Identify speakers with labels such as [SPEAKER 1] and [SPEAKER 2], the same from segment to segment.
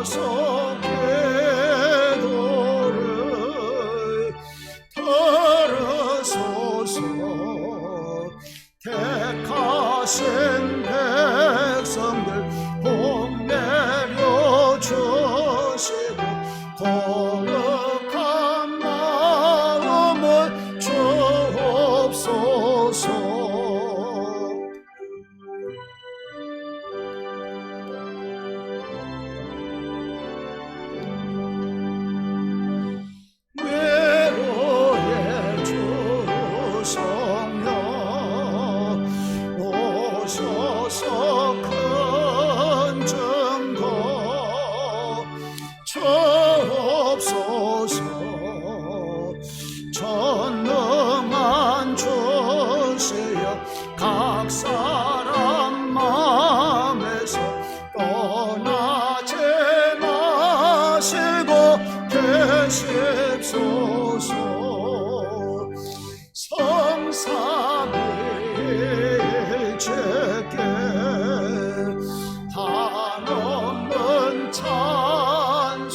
[SPEAKER 1] 주셔서 궤도를 들으소서. 택하신 백성들 복 내려 주시고 거룩한 마음을 주옵소서. 외로의 주 성령 오셔서 큰 증거 주옵소서. 전능한 주시여 각 사람 마음에서 떠나지 마시고 계십소서. 성삼일체께 한없는 찬송을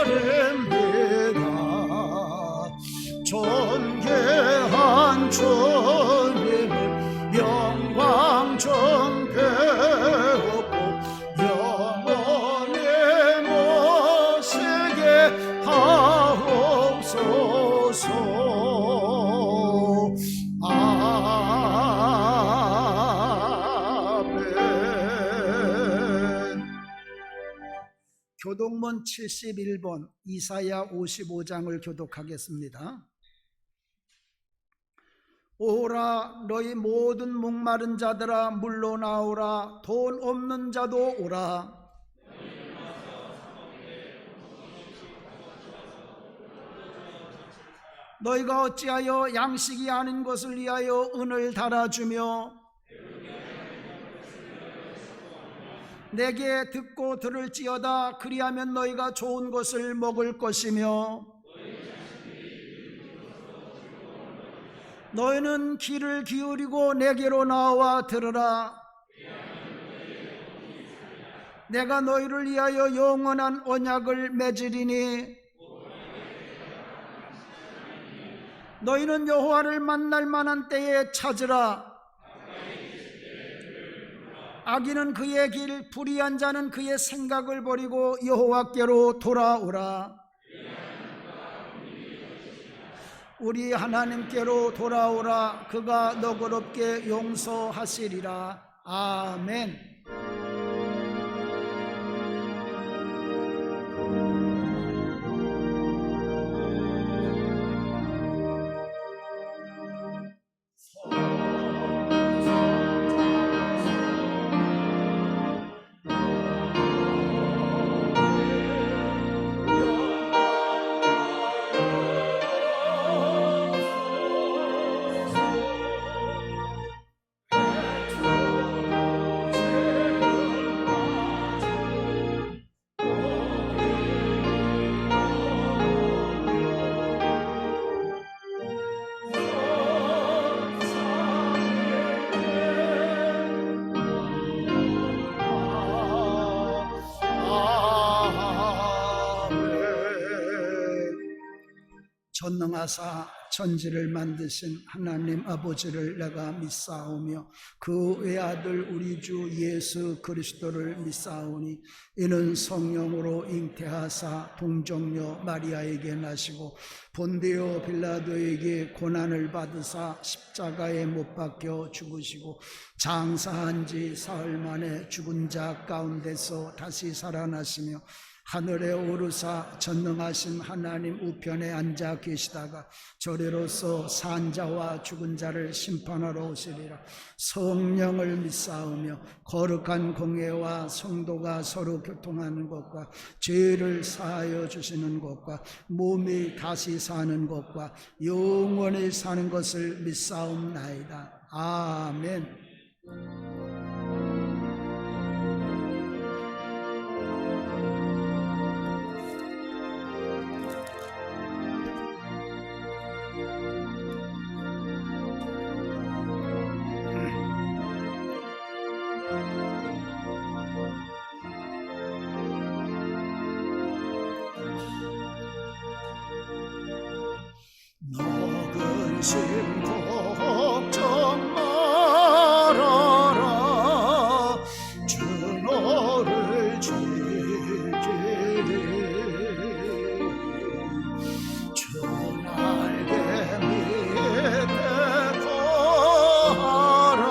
[SPEAKER 1] 드립니다. 존귀한 주님을 영광 좀 배우고 영원히 모시게 하옵소서. 아멘. 교독문 71번 이사야 55장을 교독하겠습니다. 오라 너희 모든 목마른 자들아 물로 나오라. 돈 없는 자도 오라. 너희가 어찌하여 양식이 아닌 것을 위하여 은을 달아주며 내게 듣고 들을지어다. 그리하면 너희가 좋은 것을 먹을 것이며 너희는 귀를 기울이고 내게로 나와 들으라. 내가 너희를 위하여 영원한 언약을 맺으리니 너희는 여호와를 만날 만한 때에 찾으라. 악인은 그의 길, 불의한 자는 그의 생각을 버리고 여호와께로 돌아오라. 우리 하나님께로 돌아오라. 그가 너그럽게 용서하시리라. 아멘. 전능하사 천지를 만드신 하나님 아버지를 내가 믿사오며 그 외아들 우리 주 예수 그리스도를 믿사오니 이는 성령으로 잉태하사 동정녀 마리아에게 나시고 본디오 빌라도에게 고난을 받으사 십자가에 못 박혀 죽으시고 장사한 지 사흘 만에 죽은 자 가운데서 다시 살아나시며 하늘에 오르사 전능하신 하나님 우편에 앉아 계시다가 저리로서 산 자와 죽은 자를 심판하러 오시리라. 성령을 믿사오며 거룩한 공회와 성도가 서로 교통하는 것과 죄를 사하여 주시는 것과 몸이 다시 사는 것과 영원히 사는 것을 믿사옵나이다. 아멘. 근심 걱정 말아라 주 너를 지키리 주 날개 밑에 거하라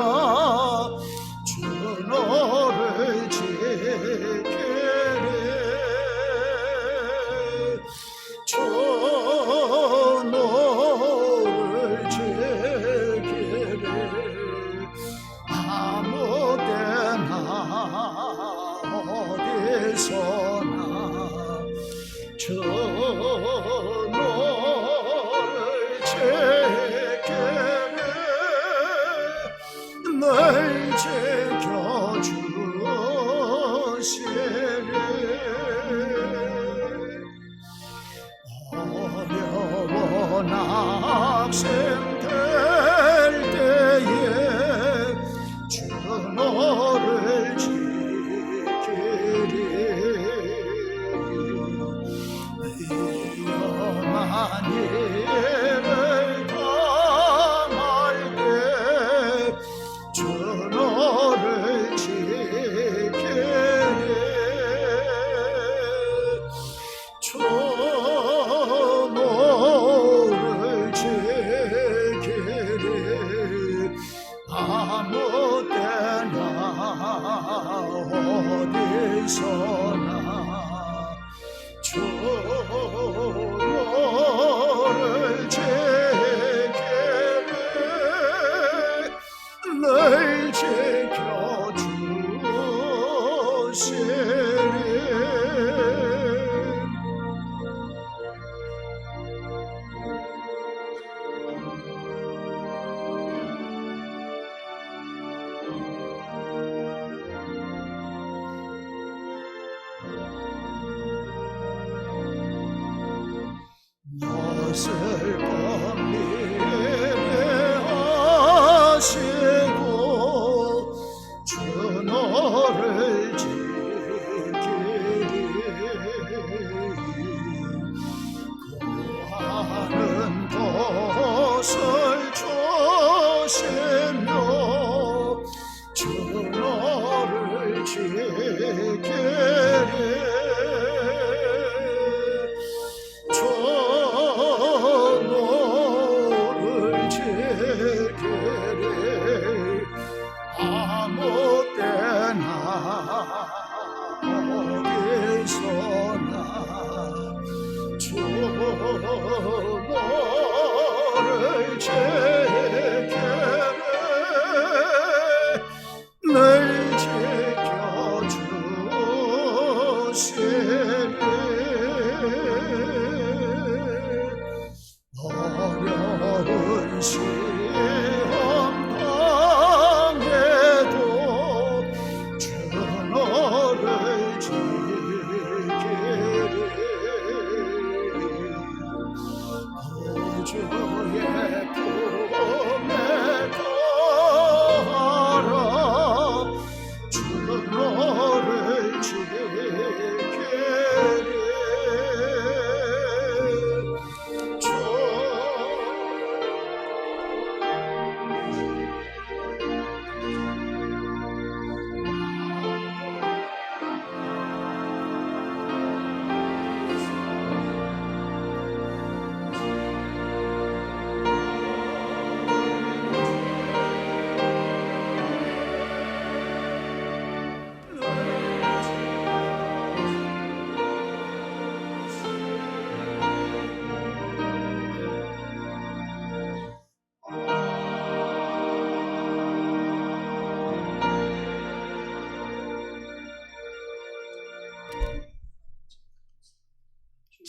[SPEAKER 1] 주 너를 지키리 주 너를 지키리 아무 때나 어디서나 주 너를 지키리 널 지켜주시리 어려워 낙심될 때에 주 너를 지키리 위험한 일을 당할 때 주 너를 지키리 주 너를 지키리 아무 때나 어디서나 주 너를 지키리 널 지켜주시리 것을 범리하시고 주 너를 지키리 구하는 것을 조심며 주 너를 지키리 주 너를 지키리 아무 때나 어디서나 주 너를 지키리 널 지켜주시리 어려운 시험 당해도 주 너를 지키리 구주의 품에 거하라 주 너를 지키리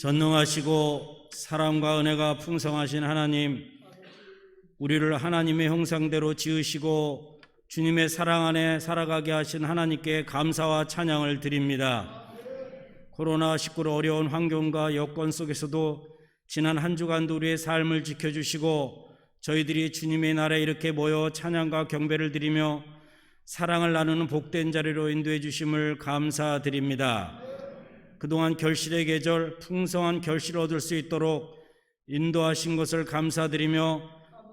[SPEAKER 2] 전능하시고 사랑과 은혜가 풍성하신 하나님, 우리를 하나님의 형상대로 지으시고 주님의 사랑 안에 살아가게 하신 하나님께 감사와 찬양을 드립니다. 코로나19로 어려운 환경과 여건 속에서도 지난 한 주간도 우리의 삶을 지켜주시고 저희들이 주님의 날에 이렇게 모여 찬양과 경배를 드리며 사랑을 나누는 복된 자리로 인도해 주심을 감사드립니다. 그동안 결실의 계절, 풍성한 결실을 얻을 수 있도록 인도하신 것을 감사드리며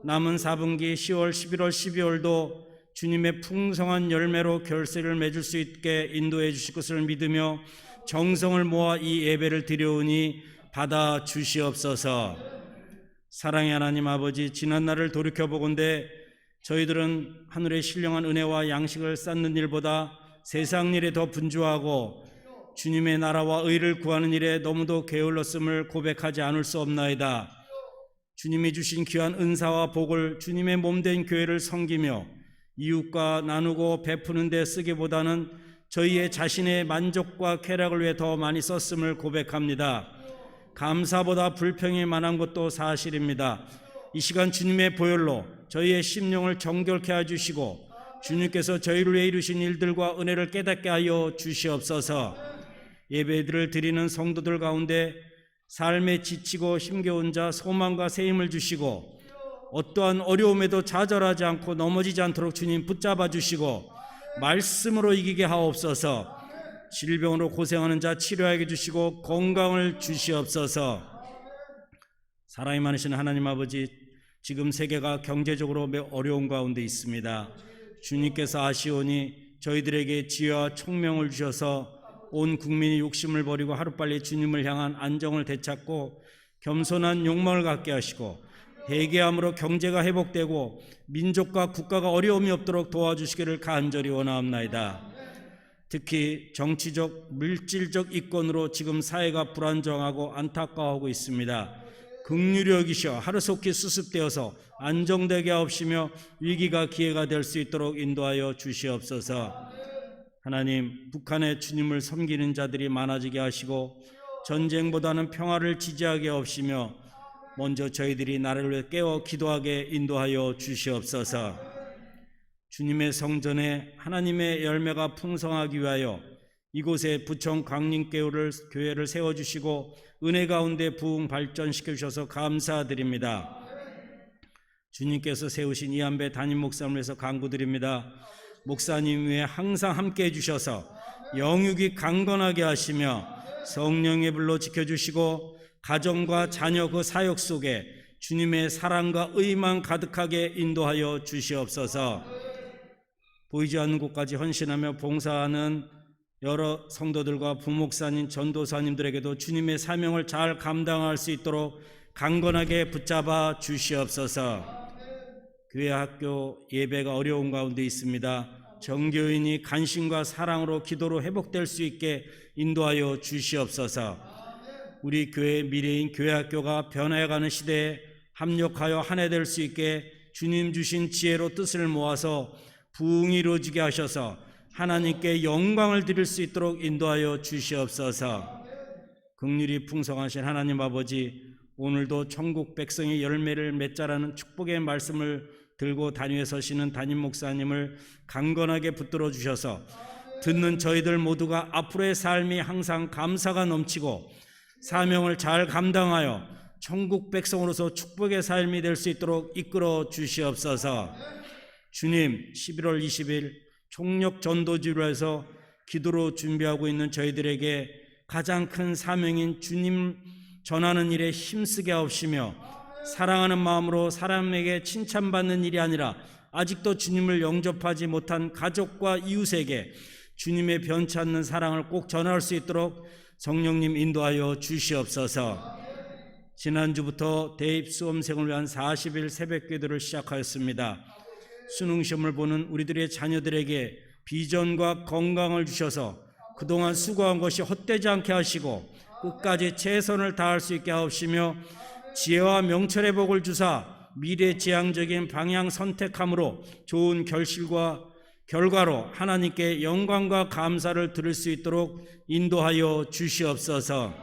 [SPEAKER 2] 남은 4분기 10월, 11월, 12월도 주님의 풍성한 열매로 결실을 맺을 수 있게 인도해 주실 것을 믿으며 정성을 모아 이 예배를 드려오니 받아 주시옵소서. 사랑의 하나님 아버지, 지난날을 돌이켜보건대 저희들은 하늘의 신령한 은혜와 양식을 쌓는 일보다 세상 일에 더 분주하고 주님의 나라와 의를 구하는 일에 너무도 게을렀음을 고백하지 않을 수 없나이다. 주님이 주신 귀한 은사와 복을 주님의 몸된 교회를 섬기며 이웃과 나누고 베푸는 데 쓰기보다는 저희의 자신의 만족과 쾌락을 위해 더 많이 썼음을 고백합니다. 감사보다 불평이 많은 것도 사실입니다. 이 시간 주님의 보혈로 저희의 심령을 정결케 해주시고 주님께서 저희를 위해 이루신 일들과 은혜를 깨닫게 하여 주시옵소서. 예배들을 드리는 성도들 가운데 삶에 지치고 힘겨운 자 소망과 새 힘을 주시고 어떠한 어려움에도 좌절하지 않고 넘어지지 않도록 주님 붙잡아 주시고 말씀으로 이기게 하옵소서. 질병으로 고생하는 자 치료하게 주시고 건강을 주시옵소서. 사랑이 많으신 하나님 아버지, 지금 세계가 경제적으로 매우 어려운 가운데 있습니다. 주님께서 아시오니 저희들에게 지혜와 총명을 주셔서 온 국민이 욕심을 버리고 하루빨리 주님을 향한 안정을 되찾고 겸손한 욕망을 갖게 하시고 회개함으로 경제가 회복되고 민족과 국가가 어려움이 없도록 도와주시기를 간절히 원하옵나이다. 특히 정치적, 물질적 이권으로 지금 사회가 불안정하고 안타까워하고 있습니다. 긍휼히 여기셔 하루속히 수습되어서 안정되게 하옵시며 위기가 기회가 될 수 있도록 인도하여 주시옵소서. 하나님, 북한의 주님을 섬기는 자들이 많아지게 하시고 전쟁보다는 평화를 지지하게 하옵시며 먼저 저희들이 나라를 위해 깨어 기도하게 인도하여 주시옵소서. 주님의 성전에 하나님의 열매가 풍성하기 위하여 이곳에 부천 강림교회를 세워주시고 은혜 가운데 부흥 발전시켜 주셔서 감사드립니다. 주님께서 세우신 이한배 담임 목사님을 위해서 간구드립니다. 목사님 위에 항상 함께 해주셔서 영육이 강건하게 하시며 성령의 불로 지켜주시고 가정과 자녀 그 사역 속에 주님의 사랑과 의만 가득하게 인도하여 주시옵소서. 보이지 않는 곳까지 헌신하며 봉사하는 여러 성도들과 부목사님, 전도사님들에게도 주님의 사명을 잘 감당할 수 있도록 강건하게 붙잡아 주시옵소서. 교회 학교 예배가 어려운 가운데 있습니다. 정교인이 간신과 사랑으로 기도로 회복될 수 있게 인도하여 주시옵소서. 우리 교회의 미래인 교회 학교가 변화해가는 시대에 합력하여 한 해 될 수 있게 주님 주신 지혜로 뜻을 모아서 부흥이 이루어지게 하셔서 하나님께 영광을 드릴 수 있도록 인도하여 주시옵소서. 긍휼이 풍성하신 하나님 아버지, 오늘도 천국 백성의 열매를 맺자라는 축복의 말씀을 들고 단위에 서시는 담임 목사님을 강건하게 붙들어 주셔서 듣는 저희들 모두가 앞으로의 삶이 항상 감사가 넘치고 사명을 잘 감당하여 천국 백성으로서 축복의 삶이 될 수 있도록 이끌어 주시옵소서. 주님, 11월 20일 총력 전도지로 해서 기도로 준비하고 있는 저희들에게 가장 큰 사명인 주님 전하는 일에 힘쓰게 하옵시며 사랑하는 마음으로 사람에게 칭찬받는 일이 아니라 아직도 주님을 영접하지 못한 가족과 이웃에게 주님의 변치 않는 사랑을 꼭 전할 수 있도록 성령님 인도하여 주시옵소서. 지난주부터 대입 수험생을 위한 40일 새벽기도를 시작하였습니다. 수능시험을 보는 우리들의 자녀들에게 비전과 건강을 주셔서 그동안 수고한 것이 헛되지 않게 하시고 끝까지 최선을 다할 수 있게 하옵시며 지혜와 명철의 복을 주사 미래지향적인 방향 선택함으로 좋은 결과로 하나님께 영광과 감사를 드릴 수 있도록 인도하여 주시옵소서.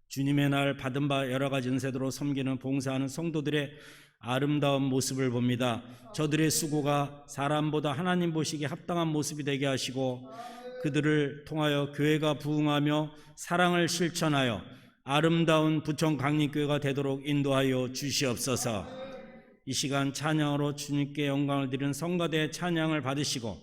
[SPEAKER 2] 주님의 날 받은 바 여러 가지 은혜대로 섬기는 봉사하는 성도들의 아름다운 모습을 봅니다. 저들의 수고가 사람보다 하나님 보시기에 합당한 모습이 되게 하시고 그들을 통하여 교회가 부흥하며 사랑을 실천하여 아름다운 부천 강림교회가 되도록 인도하여 주시옵소서. 이 시간 찬양으로 주님께 영광을 드리는 성가대의 찬양을 받으시고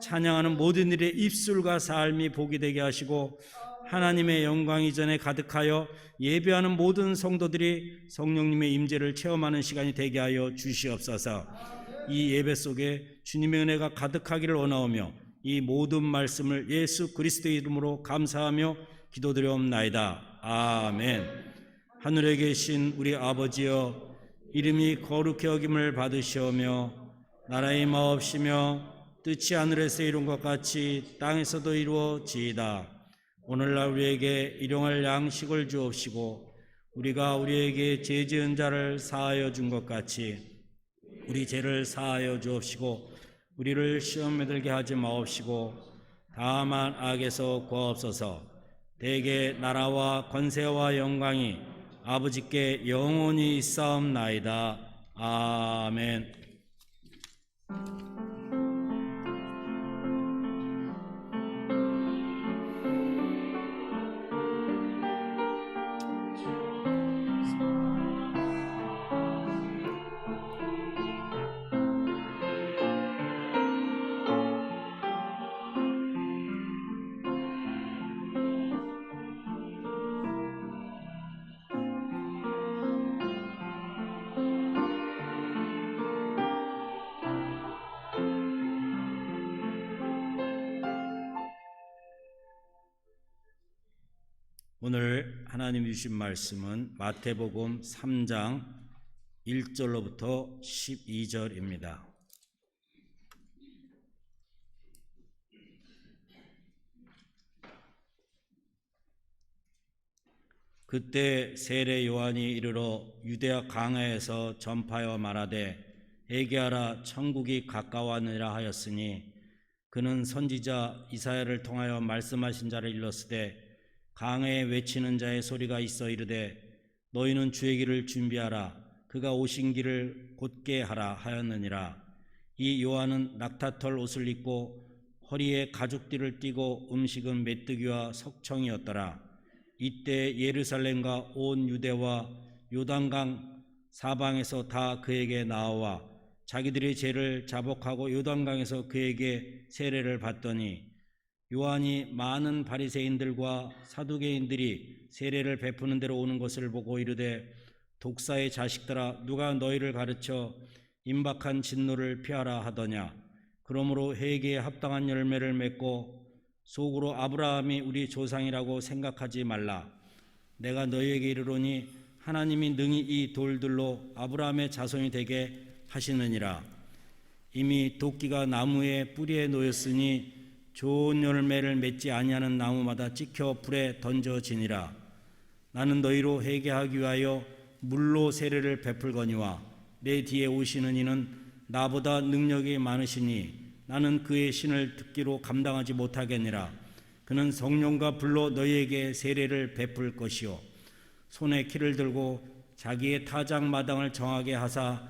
[SPEAKER 2] 찬양하는 모든 일의 입술과 삶이 복이 되게 하시고 하나님의 영광 이전에 가득하여 예배하는 모든 성도들이 성령님의 임재를 체험하는 시간이 되게 하여 주시옵소서. 이 예배 속에 주님의 은혜가 가득하기를 원하오며 이 모든 말씀을 예수 그리스도의 이름으로 감사하며 기도드려옵나이다. 아멘. 하늘에 계신 우리 아버지여, 이름이 거룩히 여김을 받으시오며 나라의 마옵시며 뜻이 하늘에서 이룬 것 같이 땅에서도 이루어지이다. 오늘날 우리에게 일용할 양식을 주옵시고 우리가 우리에게 죄 지은 자를 사하여 준 것 같이 우리 죄를 사하여 주옵시고 우리를 시험에 들게 하지 마옵시고 다만 악에서 구하옵소서. 대개 나라와 권세와 영광이 아버지께 영원히 있사옵나이다. 아멘. 오늘 하나님 주신 말씀은 마태복음 3장 1절로부터 12절입니다. 그때 세례 요한이 이르러 유대아 강야에서 전파하여 말하되 회개하라 천국이 가까웠느니라 하였으니 그는 선지자 이사야를 통하여 말씀하신 자를 일렀으되 강야에 외치는 자의 소리가 있어 이르되 너희는 주의 길을 준비하라 그가 오신 길을 곧게 하라 하였느니라. 이 요한은 낙타털 옷을 입고 허리에 가죽띠를 띠고 음식은 메뚜기와 석청이었더라. 이때 예루살렘과 온 유대와 요단강 사방에서 다 그에게 나와 자기들의 죄를 자복하고 요단강에서 그에게 세례를 받더니 요한이 많은 바리새인들과 사두개인들이 세례를 베푸는 데로 오는 것을 보고 이르되 독사의 자식들아 누가 너희를 가르쳐 임박한 진노를 피하라 하더냐. 그러므로 회개에 합당한 열매를 맺고 속으로 아브라함이 우리 조상이라고 생각하지 말라. 내가 너희에게 이르노니 하나님이 능히 이 돌들로 아브라함의 자손이 되게 하시느니라. 이미 도끼가 나무의 뿌리에 놓였으니 좋은 열매를 맺지 아니하는 나무마다 찍혀 불에 던져지니라. 나는 너희로 회개하기 위하여 물로 세례를 베풀거니와 내 뒤에 오시는 이는 나보다 능력이 많으시니 나는 그의 신을 듣기로 감당하지 못하겠니라. 그는 성령과 불로 너희에게 세례를 베풀 것이요 손에 키를 들고 자기의 타작 마당을 정하게 하사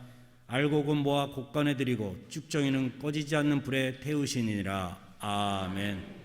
[SPEAKER 2] 알곡은 모아 곡간에 들이고 쭉정이는 꺼지지 않는 불에 태우시니라. 아멘.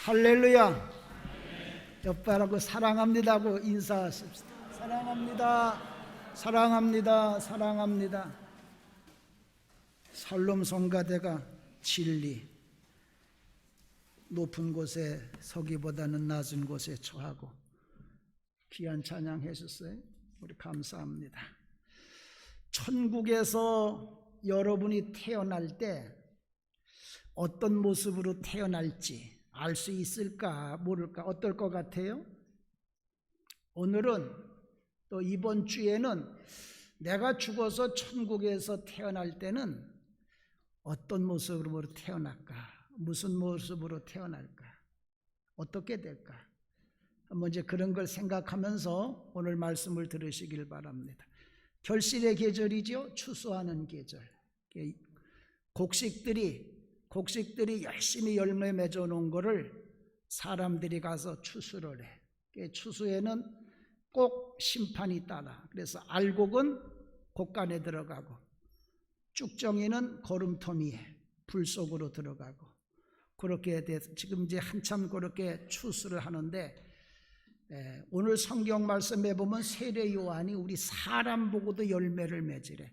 [SPEAKER 1] 할렐루야. 옆바라고 사랑합니다고 인사하십시다. 사랑합니다. 사랑합니다. 사랑합니다. 살롬 성가대가 진리, 높은 곳에 서기보다는 낮은 곳에 처하고 귀한 찬양 해주셨어요. 우리 감사합니다. 천국에서 여러분이 태어날 때 어떤 모습으로 태어날지 알 수 있을까 모를까 어떨 것 같아요? 오늘은 또 이번 주에는 내가 죽어서 천국에서 태어날 때는 어떤 모습으로 태어날까? 무슨 모습으로 태어날까? 어떻게 될까? 한번 이제 그런 걸 생각하면서 오늘 말씀을 들으시길 바랍니다. 결실의 계절이죠. 추수하는 계절. 곡식들이 열심히 열매 맺어 놓은 거를 사람들이 가서 추수를 해. 추수에는 꼭 심판이 따라. 그래서 알곡은 곡간에 들어가고 쭉정이는 거름터미에 불 속으로 들어가고 그렇게 돼서 지금 이제 한참 그렇게 추수를 하는데 오늘 성경 말씀에 보면 세례 요한이 우리 사람 보고도 열매를 맺으래.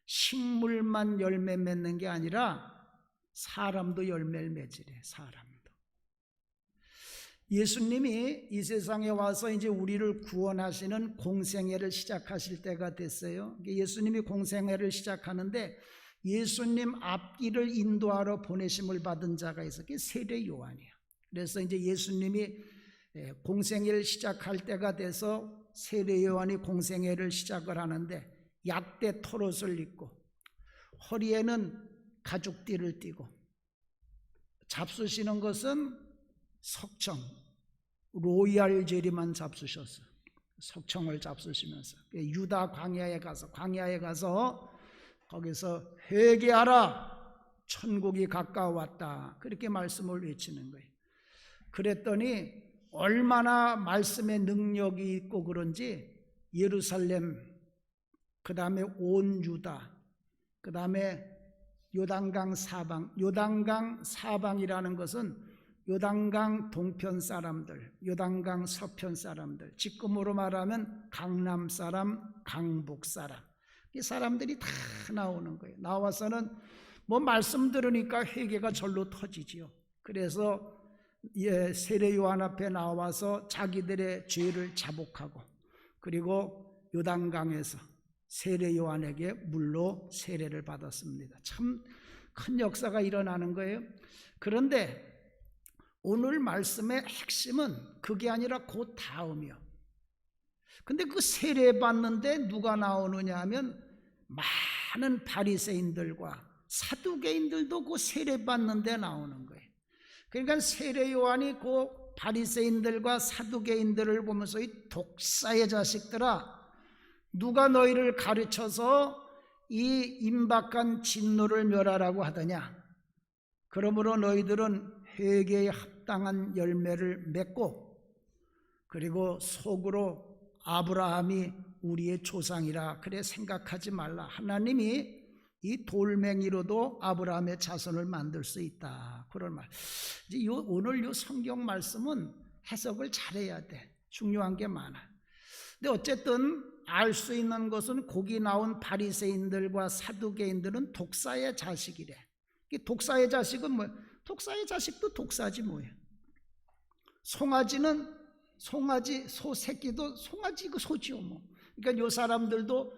[SPEAKER 1] 식물만 열매 맺는 게 아니라 사람도 열매를 맺으래. 사람도. 예수님이 이 세상에 와서 이제 우리를 구원하시는 공생애를 시작하실 때가 됐어요. 예수님이 공생애를 시작하는데 예수님 앞길을 인도하러 보내심을 받은 자가 있어. 그게 세례 요한이에요. 그래서 이제 예수님이 공생애를 시작할 때가 돼서 세례 요한이 공생애를 시작을 하는데 약대 털옷을 입고 허리에는 가죽띠를 띠고 잡수시는 것은 석청, 로얄 제리만 잡수셨어요. 석청을 잡수시면서 유다 광야에 가서 거기서 회개하라, 천국이 가까워왔다, 그렇게 말씀을 외치는 거예요. 그랬더니 얼마나 말씀의 능력이 있고 그런지 예루살렘, 그 다음에 온 유다, 그 다음에 요단강 사방, 요단강 사방이라는 것은 요단강 동편 사람들, 요단강 서편 사람들, 지금으로 말하면 강남 사람, 강북 사람, 이 사람들이 다 나오는 거예요. 나와서는 뭐 말씀 들으니까 회개가 절로 터지지요. 그래서 세례 요한 앞에 나와서 자기들의 죄를 자복하고 그리고 요단강에서 세례 요한에게 물로 세례를 받았습니다. 참 큰 역사가 일어나는 거예요. 그런데 오늘 말씀의 핵심은 그게 아니라 그 다음이요. 근데 그 세례 받는데 누가 나오느냐 하면 많은 바리새인들과 사두개인들도 그 세례 받는데 나오는 거예요. 그러니까 세례 요한이 그 바리새인들과 사두개인들을 보면서 이 독사의 자식들아, 누가 너희를 가르쳐서 이 임박한 진노를 멸하라고 하더냐? 그러므로 너희들은 회개에 합당한 열매를 맺고 그리고 속으로 아브라함이 우리의 조상이라 그래 생각하지 말라. 하나님이 이 돌멩이로도 아브라함의 자손을 만들 수 있다. 그런 말. 이제 오늘 이 성경 말씀은 해석을 잘해야 돼. 중요한 게 많아. 근데 어쨌든 알 수 있는 것은 거기 나온 바리새인들과 사두개인들은 독사의 자식이래. 이 독사의 자식은 뭐야? 독사의 자식도 독사지 뭐야. 송아지 소 새끼도 송아지 그 소지요 뭐. 그러니까 요 사람들도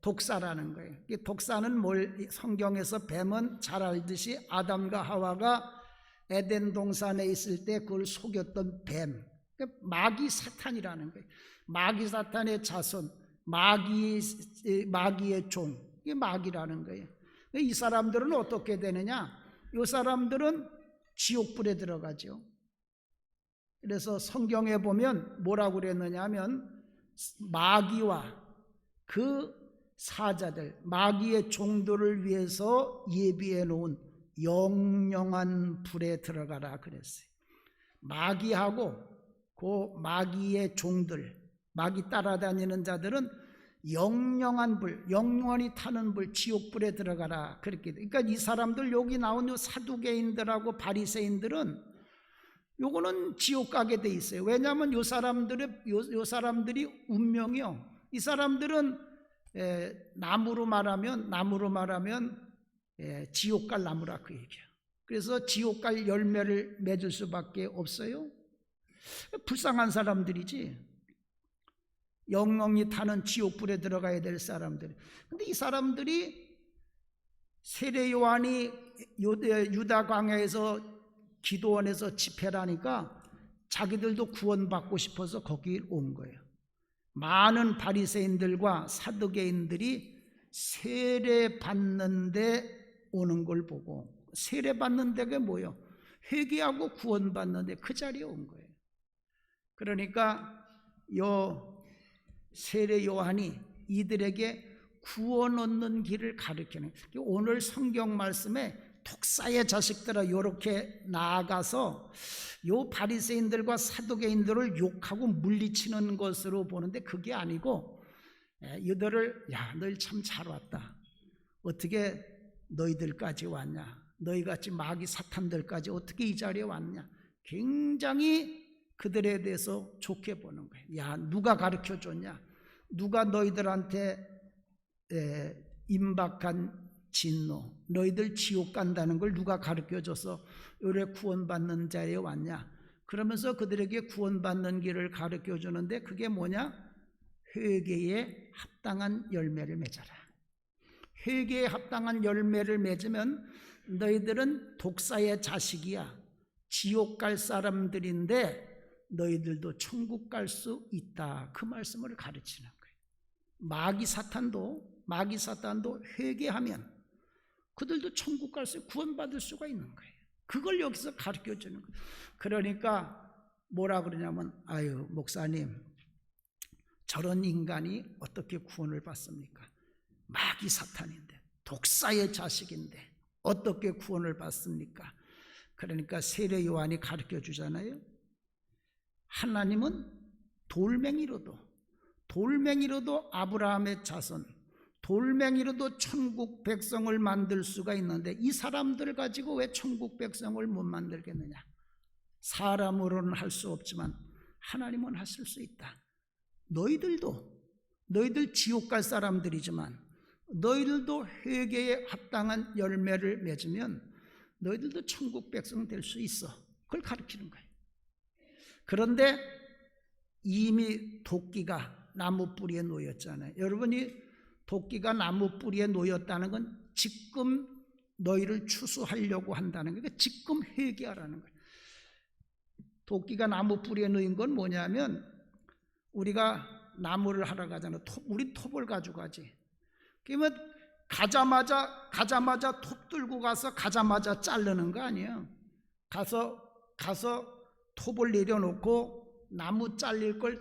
[SPEAKER 1] 독사라는 거예요. 독사는 뭘 성경에서 뱀은 잘 알듯이 아담과 하와가 에덴 동산에 있을 때 그걸 속였던 뱀, 마귀 사탄이라는 거예요. 마귀 사탄의 자손, 마귀의 종, 이게 마귀라는 거예요. 이 사람들은 어떻게 되느냐? 이 사람들은 지옥불에 들어가죠. 그래서 성경에 보면 뭐라고 그랬느냐 하면 마귀와 그 사자들, 마귀의 종들을 위해서 예비해 놓은 영영한 불에 들어가라 그랬어요. 마귀하고 그 마귀의 종들, 마귀 따라다니는 자들은 영영한 불, 영원히 타는 불, 지옥불에 들어가라 그렇게. 그러니까 이 사람들, 여기 나온 요 사두개인들하고 바리새인들은 요거는 지옥 가게 돼 있어요. 왜냐하면 요 사람들이 운명이요. 이 사람들은 나무로 말하면 지옥 갈 나무라 그 얘기야. 그래서 지옥 갈 열매를 맺을 수밖에 없어요. 불쌍한 사람들이지. 영영이 타는 지옥불에 들어가야 될 사람들. 근데 이 사람들이 세례 요한이 유다 광야에서 기도원에서 집회를 하니까 자기들도 구원받고 싶어서 거기 온 거예요. 많은 바리새인들과 사두개인들이 세례 받는데 오는 걸 보고, 세례 받는 데가 뭐예요? 회개하고 구원받는데 그 자리에 온 거예요. 그러니까 요 세례 요한이 이들에게 구원 얻는 길을 가르치는, 오늘 성경 말씀에 독사의 자식들아 이렇게 나아가서 요 바리새인들과 사두개인들을 욕하고 물리치는 것으로 보는데, 그게 아니고 이들을 너희 참 잘 왔다, 어떻게 너희들까지 왔냐, 너희같이 마귀 사탄들까지 어떻게 이 자리에 왔냐, 굉장히 그들에 대해서 좋게 보는 거예요. 누가 가르쳐줬냐, 누가 너희들한테 임박한 진노, 너희들 지옥 간다는 걸 누가 가르쳐줘서 요래 구원받는 자리에 왔냐, 그러면서 그들에게 구원받는 길을 가르쳐주는데, 그게 뭐냐? 회개에 합당한 열매를 맺어라. 회개에 합당한 열매를 맺으면 너희들은 독사의 자식이야, 지옥 갈 사람들인데 너희들도 천국 갈 수 있다, 그 말씀을 가르치는 거예요. 마귀 사탄도 회개하면 그들도 천국 갈 수, 구원받을 수가 있는 거예요. 그걸 여기서 가르쳐 주는 거예요. 그러니까 뭐라 그러냐면, 아유 목사님, 저런 인간이 어떻게 구원을 받습니까? 마귀 사탄인데, 독사의 자식인데 어떻게 구원을 받습니까? 그러니까 세례 요한이 가르쳐 주잖아요. 하나님은 돌멩이로도 아브라함의 자손, 돌멩이로도 천국 백성을 만들 수가 있는데, 이 사람들 가지고 왜 천국 백성을 못 만들겠느냐? 사람으로는 할 수 없지만 하나님은 하실 수 있다. 너희들 지옥 갈 사람들이지만 너희들도 회개에 합당한 열매를 맺으면 너희들도 천국 백성 될 수 있어. 그걸 가르치는 거예요. 그런데 이미 도끼가 나무 뿌리에 놓였잖아요. 여러분이 도끼가 나무 뿌리에 놓였다는 건 지금 너희를 추수하려고 한다는 거예요. 지금 회개하라는 거예요. 도끼가 나무 뿌리에 놓인 건 뭐냐면, 우리가 나무를 하러 가잖아요. 우리 톱을 가지고 가지. 그러면 가자마자 톱 들고 가자마자 자르는 거 아니에요. 가서 톱을 내려놓고 나무 잘릴 걸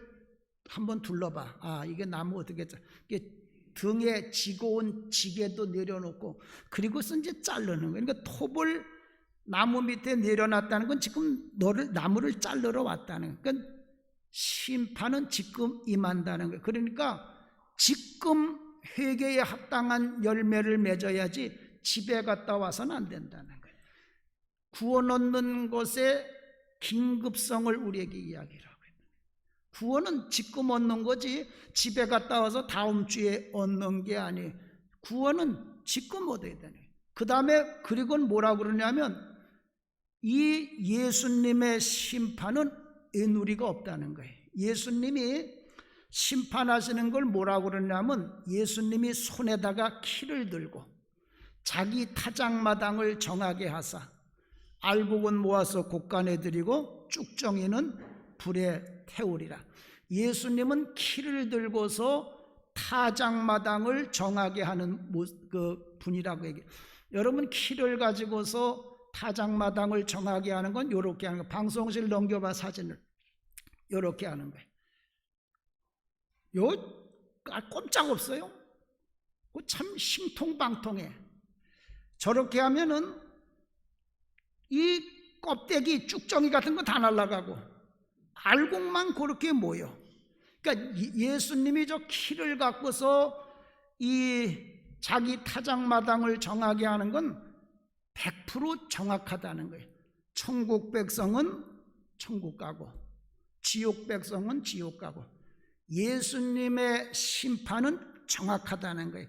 [SPEAKER 1] 한번 둘러봐. 이게 나무 어떻게 이게 등에 지고 온 지게도 내려놓고, 그리고서 이제 자르는 거예요. 그러니까 톱을 나무 밑에 내려놨다는 건 지금 나무를 자르러 왔다는 거예요. 그러니까 심판은 지금 임한다는 거예요. 그러니까 지금 회개에 합당한 열매를 맺어야지 집에 갔다 와서는 안 된다는 거예요. 구원 얻는 것의 긴급성을 우리에게 이야기를 하고 있는 거예요. 구원은 지금 얻는 거지 집에 갔다 와서 다음 주에 얻는 게 아니에요. 구원은 지금 얻어야 되는 거예요. 그 다음에 그리고는 뭐라고 그러냐면, 이 예수님의 심판은 애누리가 없다는 거예요. 예수님이 심판하시는 걸 뭐라고 그러냐면, 예수님이 손에다가 키를 들고 자기 타작마당을 정하게 하사 알곡은 모아서 곳간에 드리고 쭉정이는 불에 태우리라. 예수님은 키를 들고서 타작마당을 정하게 하는 그 분이라고 얘기해요. 여러분, 키를 가지고서 타작마당을 정하게 하는 건 이렇게 하는 거예요. 방송실 넘겨봐, 사진을. 이렇게 하는 거예요. 꼼짝없어요. 참 신통방통해. 저렇게 하면은 이 껍데기 쭉정이 같은 거 다 날아가고 알곡만 그렇게 모여. 그러니까 예수님이 저 키를 갖고서 이 자기 타작마당을 정하게 하는 건 100% 정확하다는 거예요. 천국 백성은 천국 가고 지옥 백성은 지옥 가고 예수님의 심판은 정확하다는 거예요.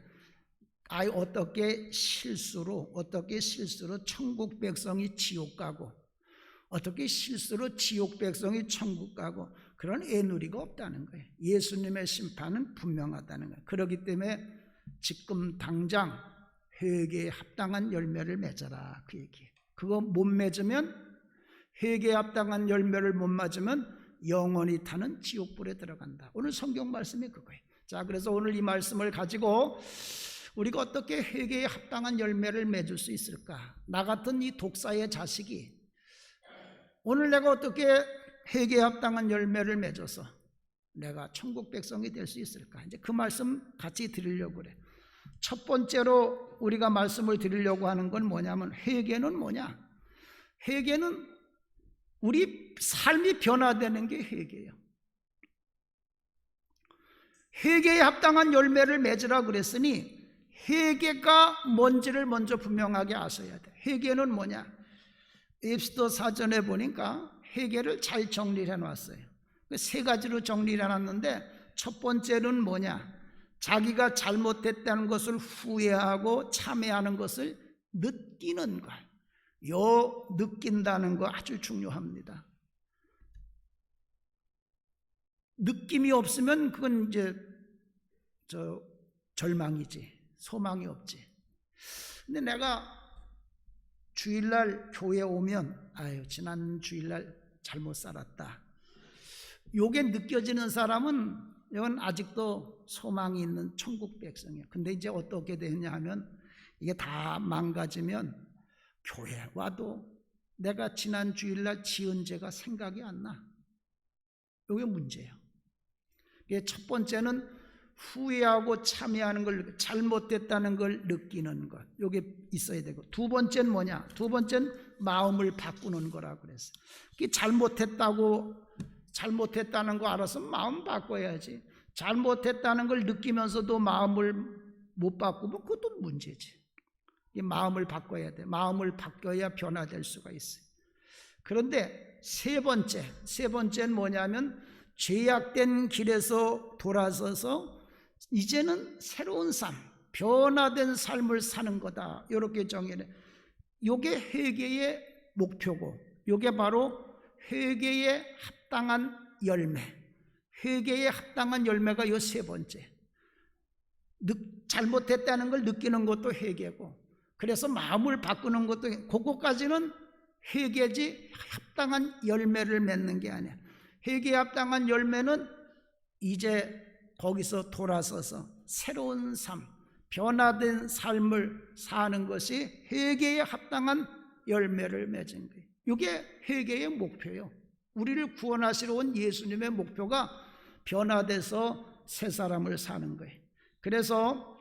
[SPEAKER 1] 어떻게 실수로 천국 백성이 지옥 가고 어떻게 실수로 지옥 백성이 천국 가고 그런 애누리가 없다는 거예요. 예수님의 심판은 분명하다는 거예요. 그렇기 때문에 지금 당장 회개에 합당한 열매를 맺어라 그 얘기예요. 그거 못 맺으면 회개에 합당한 열매를 못 맞으면 영원히 타는 지옥불에 들어간다. 오늘 성경 말씀이 그거예요. 자, 그래서 오늘 이 말씀을 가지고 우리가 어떻게 회개에 합당한 열매를 맺을 수 있을까? 나 같은 이 독사의 자식이 오늘 내가 어떻게 회개에 합당한 열매를 맺어서 내가 천국 백성이 될 수 있을까? 이제 그 말씀 같이 드리려고 그래. 첫 번째로 우리가 말씀을 드리려고 하는 건 뭐냐면 회개는 뭐냐? 회개는 우리 삶이 변화되는 게 회개예요. 회개에 합당한 열매를 맺으라 그랬으니 회개가 뭔지를 먼저 분명하게 아셔야 돼. 회개는 뭐냐? 웹스터 사전에 보니까 회개를 잘 정리를 해놨어요. 세 가지로 정리를 해놨는데 첫 번째는 뭐냐? 자기가 잘못했다는 것을 후회하고 참회하는 것을 느끼는 것. 요 느낀다는 거 아주 중요합니다. 느낌이 없으면 그건 이제 절망이지, 소망이 없지. 근데 내가 주일날 교회 오면 아유 지난 주일날 잘못 살았다, 요게 느껴지는 사람은 이건 아직도 소망이 있는 천국 백성이에요. 근데 이제 어떻게 되냐 하면 이게 다 망가지면 교회 와도 내가 지난 주일날 지은 죄가 생각이 안 나. 이게 문제예요. 첫 번째는 후회하고 참회하는 걸, 잘못됐다는 걸 느끼는 것, 이게 있어야 되고, 두 번째는 뭐냐? 두 번째는 마음을 바꾸는 거라고 그랬어요. 잘못했다는 거 알아서 마음 바꿔야지. 잘못했다는 걸 느끼면서도 마음을 못 바꾸면 그것도 문제지. 이 마음을 바꿔야 돼. 마음을 바꿔야 변화될 수가 있어요. 그런데 세 번째는 뭐냐면 죄악된 길에서 돌아서서 이제는 새로운 삶, 변화된 삶을 사는 거다. 이렇게 정의해. 이게 회개의 목표고, 이게 바로 회개에 합당한 열매. 회개에 합당한 열매가 이 세 번째. 잘못했다는 걸 느끼는 것도 회개고, 그래서 마음을 바꾸는 것도, 그것까지는 회개지 합당한 열매를 맺는 게 아니야. 회개에 합당한 열매는 이제 거기서 돌아서서 새로운 삶, 변화된 삶을 사는 것이 회개에 합당한 열매를 맺은 거예요. 이게 회개의 목표예요. 우리를 구원하시러 온 예수님의 목표가 변화돼서 새 사람을 사는 거예요. 그래서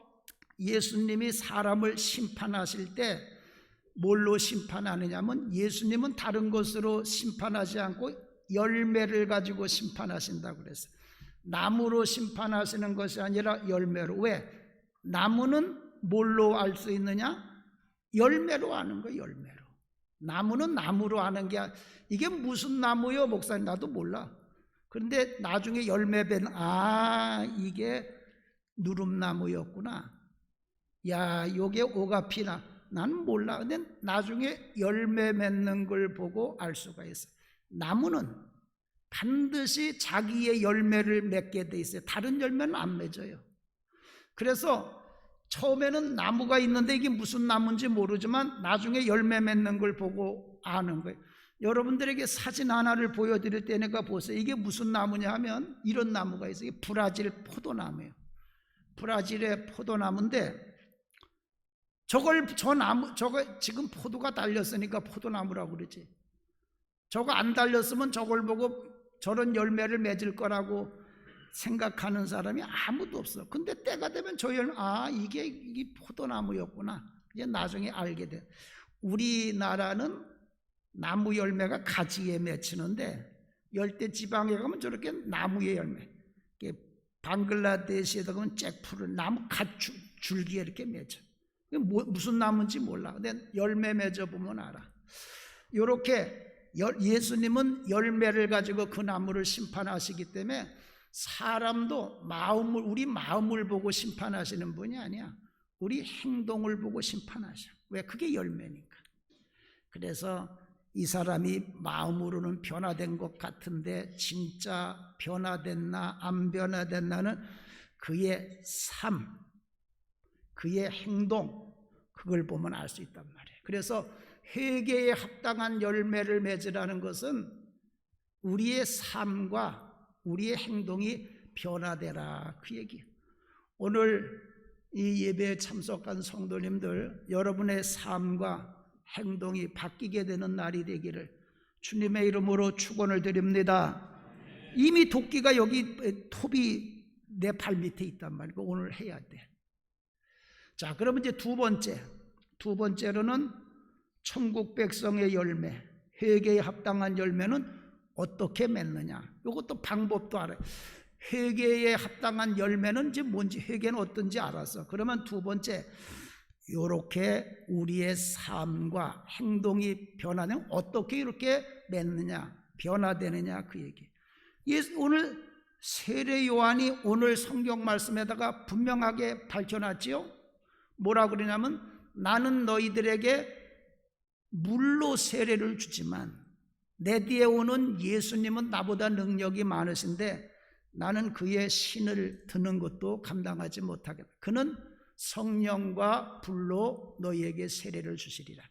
[SPEAKER 1] 예수님이 사람을 심판하실 때 뭘로 심판하느냐면, 예수님은 다른 것으로 심판하지 않고 열매를 가지고 심판하신다고 그랬어요. 나무로 심판하시는 것이 아니라 열매로. 왜? 나무는 뭘로 알 수 있느냐? 열매로 아는 거예요. 열매로. 나무는 나무로 아는 게, 이게 무슨 나무요 목사님? 나도 몰라. 그런데 나중에 열매 맺는, 이게 누름나무였구나, 야 요게 오가피나, 난 몰라. 근데 나중에 열매 맺는 걸 보고 알 수가 있어요. 나무는 반드시 자기의 열매를 맺게 돼 있어요. 다른 열매는 안 맺어요. 그래서 처음에는 나무가 있는데 이게 무슨 나무인지 모르지만 나중에 열매 맺는 걸 보고 아는 거예요. 여러분들에게 사진 하나를 보여드릴 테니까 보세요. 이게 무슨 나무냐 하면 이런 나무가 있어요. 이게 브라질 포도나무예요. 브라질의 포도나무인데, 저거 지금 포도가 달렸으니까 포도나무라고 그러지. 저거 안 달렸으면 저걸 보고 저런 열매를 맺을 거라고 생각하는 사람이 아무도 없어. 근데 때가 되면 이게 포도나무였구나, 이제 나중에 알게 돼. 우리나라는 나무 열매가 가지에 맺히는데 열대 지방에 가면 저렇게 나무의 열매, 방글라데시에다 가면 잭프를 나무 줄기에 이렇게 맺혀. 무슨 나무인지 몰라. 근데 열매 맺어 보면 알아. 이렇게 예수님은 열매를 가지고 그 나무를 심판하시기 때문에 사람도 우리 마음을 보고 심판하시는 분이 아니야. 우리 행동을 보고 심판하셔. 왜? 그게 열매니까. 그래서 이 사람이 마음으로는 변화된 것 같은데 진짜 변화됐나 안 변화됐나는 그의 삶, 그의 행동, 그걸 보면 알 수 있단 말이에요. 그래서 회개에 합당한 열매를 맺으라는 것은 우리의 삶과 우리의 행동이 변화되라, 그 얘기예요. 오늘 이 예배에 참석한 성도님들, 여러분의 삶과 행동이 바뀌게 되는 날이 되기를 주님의 이름으로 축원을 드립니다. 이미 도끼가 여기 톱이 내 발 밑에 있단 말이고 오늘 해야 돼. 자, 그러면 이제 두 번째로는 천국 백성의 열매, 회개에 합당한 열매는 어떻게 맺느냐. 이것도 방법도 알아요. 회개에 합당한 열매는 이제 뭔지, 회개는 어떤지 알았어. 그러면 두 번째, 이렇게 우리의 삶과 행동이 변화되면 어떻게 이렇게 맺느냐, 변화되느냐, 그 얘기. 오늘 세례 요한이 오늘 성경 말씀에다가 분명하게 밝혀놨지요. 뭐라 그러냐면 나는 너희들에게 물로 세례를 주지만 내 뒤에 오는 예수님은 나보다 능력이 많으신데 나는 그의 신을 드는 것도 감당하지 못하겠다. 그는 성령과 불로 너희에게 세례를 주시리라.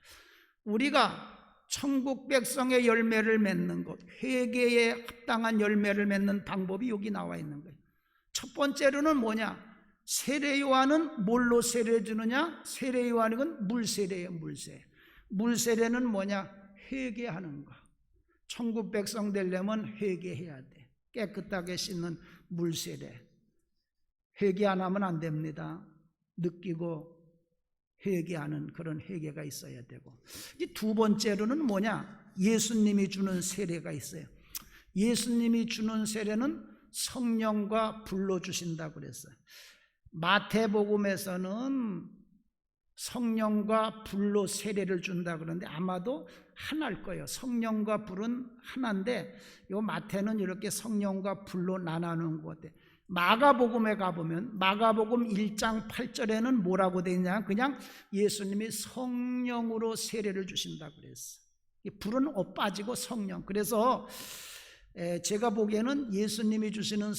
[SPEAKER 1] 우리가 천국 백성의 열매를 맺는 것, 회개에 합당한 열매를 맺는 방법이 여기 나와 있는 거예요. 첫 번째로는 뭐냐? 세례 요한은 뭘로 세례 주느냐? 세례 요한은 물세례예요. 물세례는 뭐냐? 회개하는 거. 천국 백성 되려면 회개해야 돼. 깨끗하게 씻는 물세례. 회개 안 하면 안 됩니다. 느끼고 회개하는 그런 회개가 있어야 되고, 이제 두 번째로는 뭐냐? 예수님이 주는 세례가 있어요. 예수님이 주는 세례는 성령과 불로 주신다고 그랬어요. 마태복음에서는 성령과 불로 세례를 준다 그러는데 아마도 하나일 거예요. 성령과 불은 하나인데 요 마태는 이렇게 성령과 불로 나누는 것 같아요. 마가복음에 가보면 마가복음 1장 8절에는 뭐라고 되어 있냐? 그냥 예수님이 성령으로 세례를 주신다고 그랬어요. 불은 빠지고 성령. 그래서 제가 보기에는 예수님이 주시는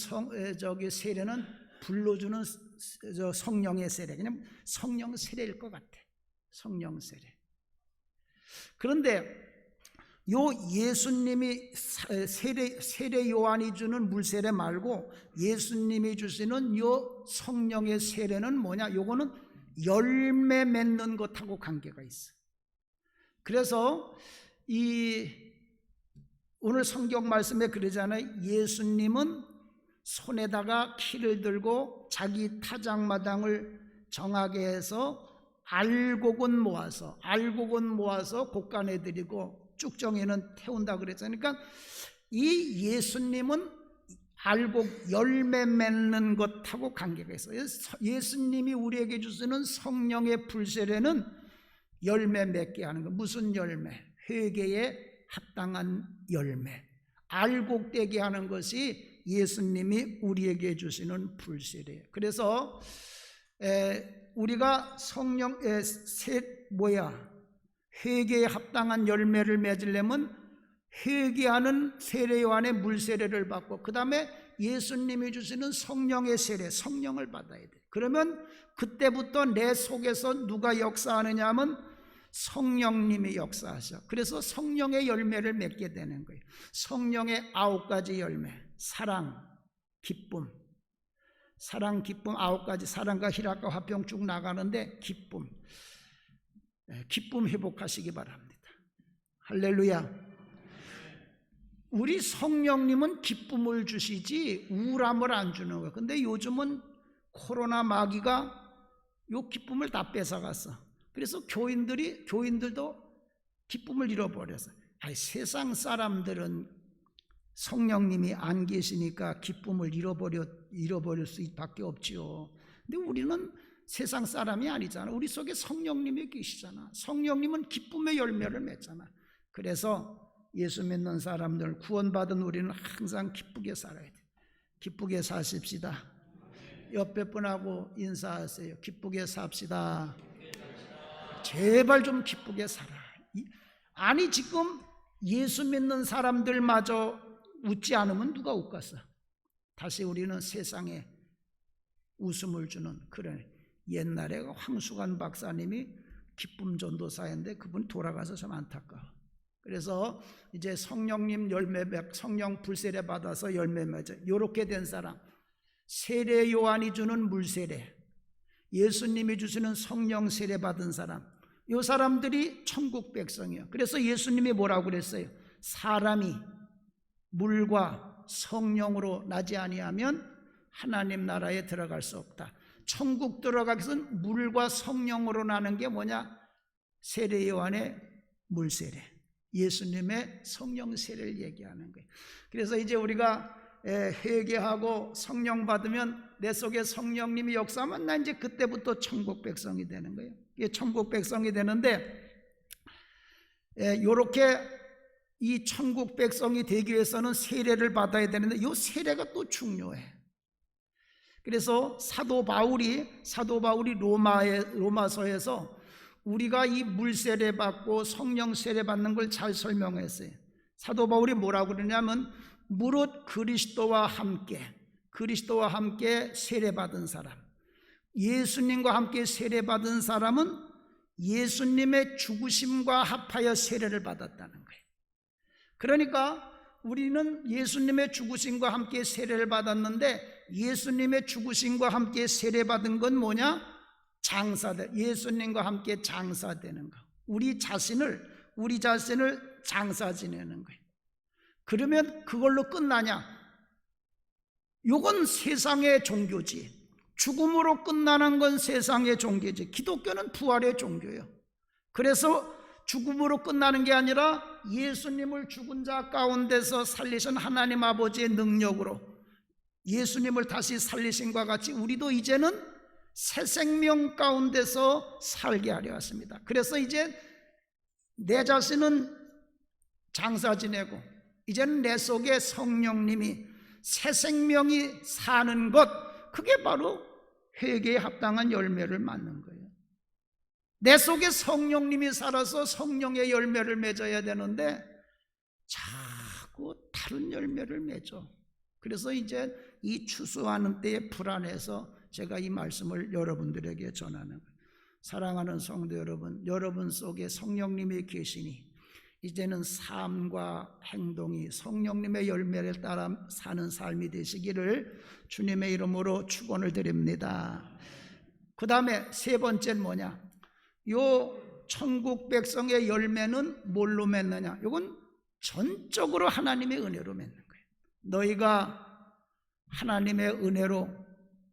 [SPEAKER 1] 세례는 불로 주는 성령의 세례, 그냥 성령 세례일 것 같아. 성령 세례. 그런데 요 예수님이 세례 요한이 주는 물세례 말고 예수님이 주시는 요 성령의 세례는 뭐냐? 요거는 열매 맺는 것하고 관계가 있어. 그래서 오늘 성경 말씀에 그러잖아요. 예수님은 손에다가 키를 들고 자기 타작마당을 정하게 해서 알곡은 모아서 곡간에 드리고 쭉정이는 태운다 그랬어요. 그러니까 이 예수님은 알곡 열매 맺는 것하고 관계가 있어요. 예수님이 우리에게 주시는 성령의 불세례는 열매 맺게 하는 거. 무슨 열매? 회개에 합당한 열매. 알곡되게 하는 것이 예수님이 우리에게 주시는 불세례예요. 그래서 우리가 회개에 합당한 열매를 맺으려면 회개하는 세례 요한의 물세례를 받고 그 다음에 예수님이 주시는 성령의 세례, 성령을 받아야 돼. 그러면 그때부터 내 속에서 누가 역사하느냐 하면 성령님이 역사하셔. 그래서 성령의 열매를 맺게 되는 거예요. 성령의 9가지 열매. 사랑, 기쁨. 사랑, 기쁨 9가지. 사랑과 희락과 화평 쭉 나가는데 기쁨. 기쁨 회복하시기 바랍니다. 할렐루야. 우리 성령님은 기쁨을 주시지 우울함을 안 주는 거예요. 근데 요즘은 코로나 마귀가 요 기쁨을 다 뺏어갔어. 그래서 교인들도 기쁨을 잃어버렸어. 세상 사람들은 성령님이 안 계시니까 기쁨을 잃어버릴 수밖에 없지요. 근데 우리는 세상 사람이 아니잖아. 우리 속에 성령님이 계시잖아. 성령님은 기쁨의 열매를 맺잖아. 그래서 예수 믿는 사람들, 구원받은 우리는 항상 기쁘게 살아야 돼. 기쁘게 사십시다. 옆에 분하고 인사하세요. 기쁘게 삽시다. 제발 좀 기쁘게 살아. 아니 지금 예수 믿는 사람들마저 웃지 않으면 누가 웃겠어? 다시 우리는 세상에 웃음을 주는 그런, 옛날에 황수관 박사님이 기쁨 전도사인데 그분 돌아가서 참 안타까워. 그래서 이제 성령님 열매, 성령 불세례 받아서 열매 맺어 요렇게 된 사람, 세례 요한이 주는 물세례, 예수님이 주시는 성령 세례 받은 사람, 요 사람들이 천국 백성이에요. 그래서 예수님이 뭐라고 그랬어요? 사람이 물과 성령으로 나지 아니하면 하나님 나라에 들어갈 수 없다. 천국 들어가기 위해서는 물과 성령으로 나는 게 뭐냐? 세례 요한의 물세례, 예수님의 성령 세례를 얘기하는 거예요. 그래서 이제 우리가 회개하고 성령 받으면 내 속에 성령님이 역사하면 나 이제 그때부터 천국 백성이 되는 거예요. 이게 천국 백성이 되는데, 요렇게 이 천국 백성이 되기 위해서는 세례를 받아야 되는데 이 세례가 또 중요해. 그래서 사도 바울이 로마서에서 우리가 이 물세례 받고 성령 세례 받는 걸 잘 설명했어요. 사도 바울이 뭐라고 그러냐면, 무릇 그리스도와 함께 세례 받은 사람, 예수님과 함께 세례 받은 사람은 예수님의 죽으심과 합하여 세례를 받았다는 거예요. 그러니까 우리는 예수님의 죽으심과 함께 세례를 받았는데, 예수님의 죽으심과 함께 세례 받은 건 뭐냐? 장사돼. 예수님과 함께 장사되는 거. 우리 자신을 장사 지내는 거예요. 그러면 그걸로 끝나냐? 요건 세상의 종교지. 죽음으로 끝나는 건 세상의 종교지. 기독교는 부활의 종교예요. 그래서 죽음으로 끝나는 게 아니라 예수님을 죽은 자 가운데서 살리신 하나님 아버지의 능력으로 예수님을 다시 살리신과 같이 우리도 이제는 새 생명 가운데서 살게 하려 왔습니다. 그래서 이제 내 자신은 장사 지내고, 이제는 내 속에 성령님이, 새 생명이 사는 것, 그게 바로 회개에 합당한 열매를 맞는 거예요. 내 속에 성령님이 살아서 성령의 열매를 맺어야 되는데 자꾸 다른 열매를 맺어. 그래서 이제 이 추수하는 때에 불안해서 제가 이 말씀을 여러분들에게 전하는 거예요. 사랑하는 성도 여러분, 여러분 속에 성령님이 계시니 이제는 삶과 행동이 성령님의 열매를 따라 사는 삶이 되시기를 주님의 이름으로 축원을 드립니다. 그 다음에 세 번째는 뭐냐? 요 천국 백성의 열매는 뭘로 맺느냐? 이건 전적으로 하나님의 은혜로 맺는 거예요. 너희가 하나님의 은혜로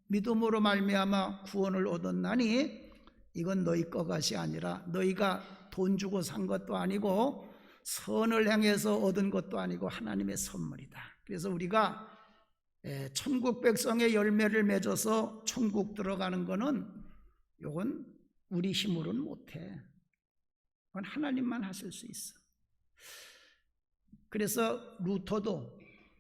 [SPEAKER 1] 믿음으로 말미암아 구원을 얻었나니 이건 너희 것이 아니라, 너희가 돈 주고 산 것도 아니고 선을 행해서 얻은 것도 아니고 하나님의 선물이다. 그래서 우리가 천국 백성의 열매를 맺어서 천국 들어가는 거는 이건 우리 힘으로는 못해. 그건 하나님만 하실 수 있어. 그래서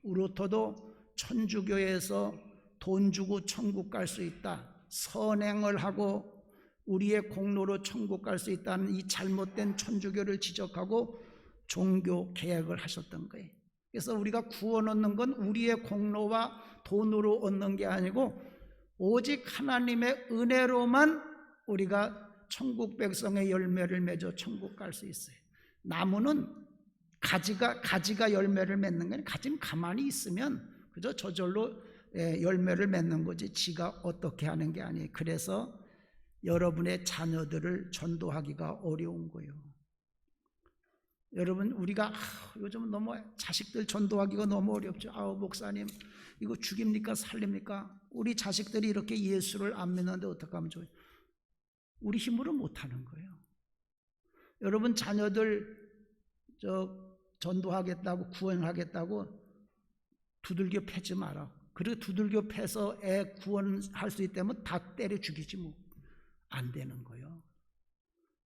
[SPEAKER 1] 루터도 천주교에서 돈 주고 천국 갈 수 있다, 선행을 하고 우리의 공로로 천국 갈 수 있다는 이 잘못된 천주교를 지적하고 종교 개혁을 하셨던 거예요. 그래서 우리가 구원 얻는 건 우리의 공로와 돈으로 얻는 게 아니고 오직 하나님의 은혜로만 우리가 천국 백성의 열매를 맺어 천국 갈 수 있어요. 나무는 가지가 열매를 맺는 게 아니라, 가지는 가만히 있으면 그저 저절로 열매를 맺는 거지 지가 어떻게 하는 게 아니에요. 그래서 여러분의 자녀들을 전도하기가 어려운 거예요. 여러분, 우리가 요즘 너무 자식들 전도하기가 너무 어렵죠. 목사님 이거 죽입니까 살립니까? 우리 자식들이 이렇게 예수를 안 믿는데 어떻게 하면 좋아요? 우리 힘으로 못하는 거예요. 여러분 자녀들 전도하겠다고, 구원하겠다고 두들겨 패지 마라. 그리고 두들겨 패서 애 구원할 수 있다면 다 때려 죽이지 뭐. 안 되는 거예요.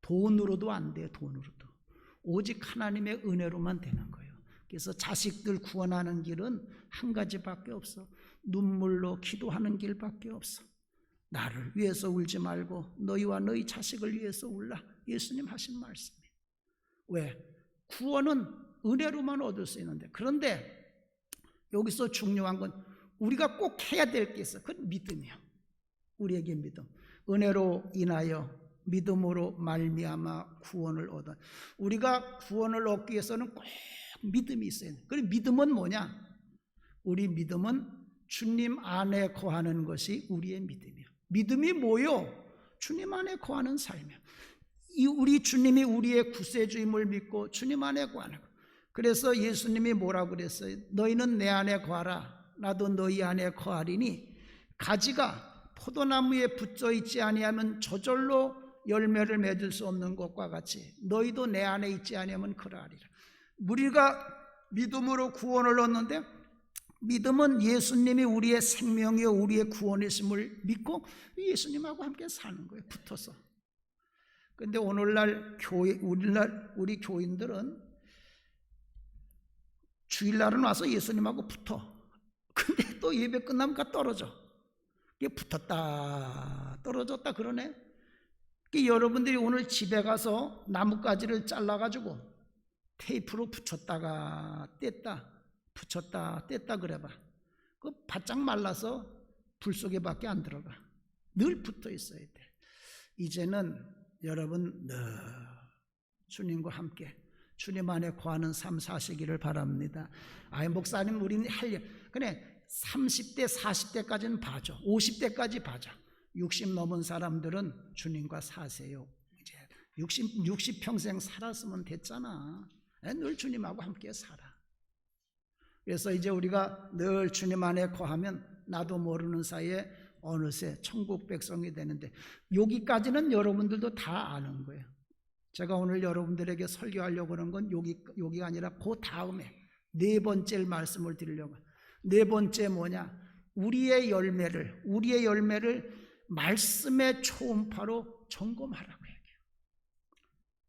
[SPEAKER 1] 돈으로도 안 돼요. 돈으로도. 오직 하나님의 은혜로만 되는 거예요. 그래서 자식들 구원하는 길은 한 가지밖에 없어. 눈물로 기도하는 길밖에 없어. 나를 위해서 울지 말고 너희와 너희 자식을 위해서 울라. 예수님 하신 말씀이에요. 왜? 구원은 은혜로만 얻을 수 있는데, 그런데 여기서 중요한 건 우리가 꼭 해야 될 게 있어. 그건 믿음이야. 우리에게 믿음. 은혜로 인하여 믿음으로 말미암아 구원을 얻어. 우리가 구원을 얻기 위해서는 꼭 믿음이 있어야 돼. 그리고 믿음은 뭐냐? 우리 믿음은 주님 안에 거하는 것이 우리의 믿음이야. 믿음이 뭐요? 주님 안에 거하는 삶이야. 우리 주님이 우리의 구세주임을 믿고 주님 안에 거하는 거. 그래서 예수님이 뭐라고 그랬어요? 너희는 내 안에 거하라. 나도 너희 안에 거하리니 가지가 포도나무에 붙어 있지 아니하면 저절로 열매를 맺을 수 없는 것과 같이 너희도 내 안에 있지 아니하면 그러하리라. 우리가 믿음으로 구원을 얻는데, 믿음은 예수님이 우리의 생명이요 우리의 구원이심을 믿고 예수님하고 함께 사는 거예요. 붙어서. 근데 오늘날 우리 교인들은 주일날은 와서 예수님하고 붙어. 근데 또 예배 끝나면 떨어져. 이게 붙었다 떨어졌다 그러네. 여러분들이 오늘 집에 가서 나뭇가지를 잘라가지고 테이프로 붙였다가 뗐다 붙였다 뗐다 그래봐. 그 바짝 말라서 불 속에 밖에 안 들어가. 늘 붙어 있어야 돼. 이제는 여러분 늘 주님과 함께 주님 안에 거하는 삶 사시기를 바랍니다. 아이 목사님 우리는 그래 30대 40대까지는 봐줘. 50대까지 봐줘. 60 넘은 사람들은 주님과 사세요. 이제 60 평생 살았으면 됐잖아. 늘 주님하고 함께 살아. 그래서 이제 우리가 늘 주님 안에 거하면 나도 모르는 사이에 어느새 천국 백성이 되는데, 여기까지는 여러분들도 다 아는 거예요. 제가 오늘 여러분들에게 설교하려고 하는 건 여기가 아니라 그 다음에 네 번째 말씀을 드리려고. 네 번째 뭐냐? 우리의 열매를 말씀의 초음파로 점검하라고 얘기해요.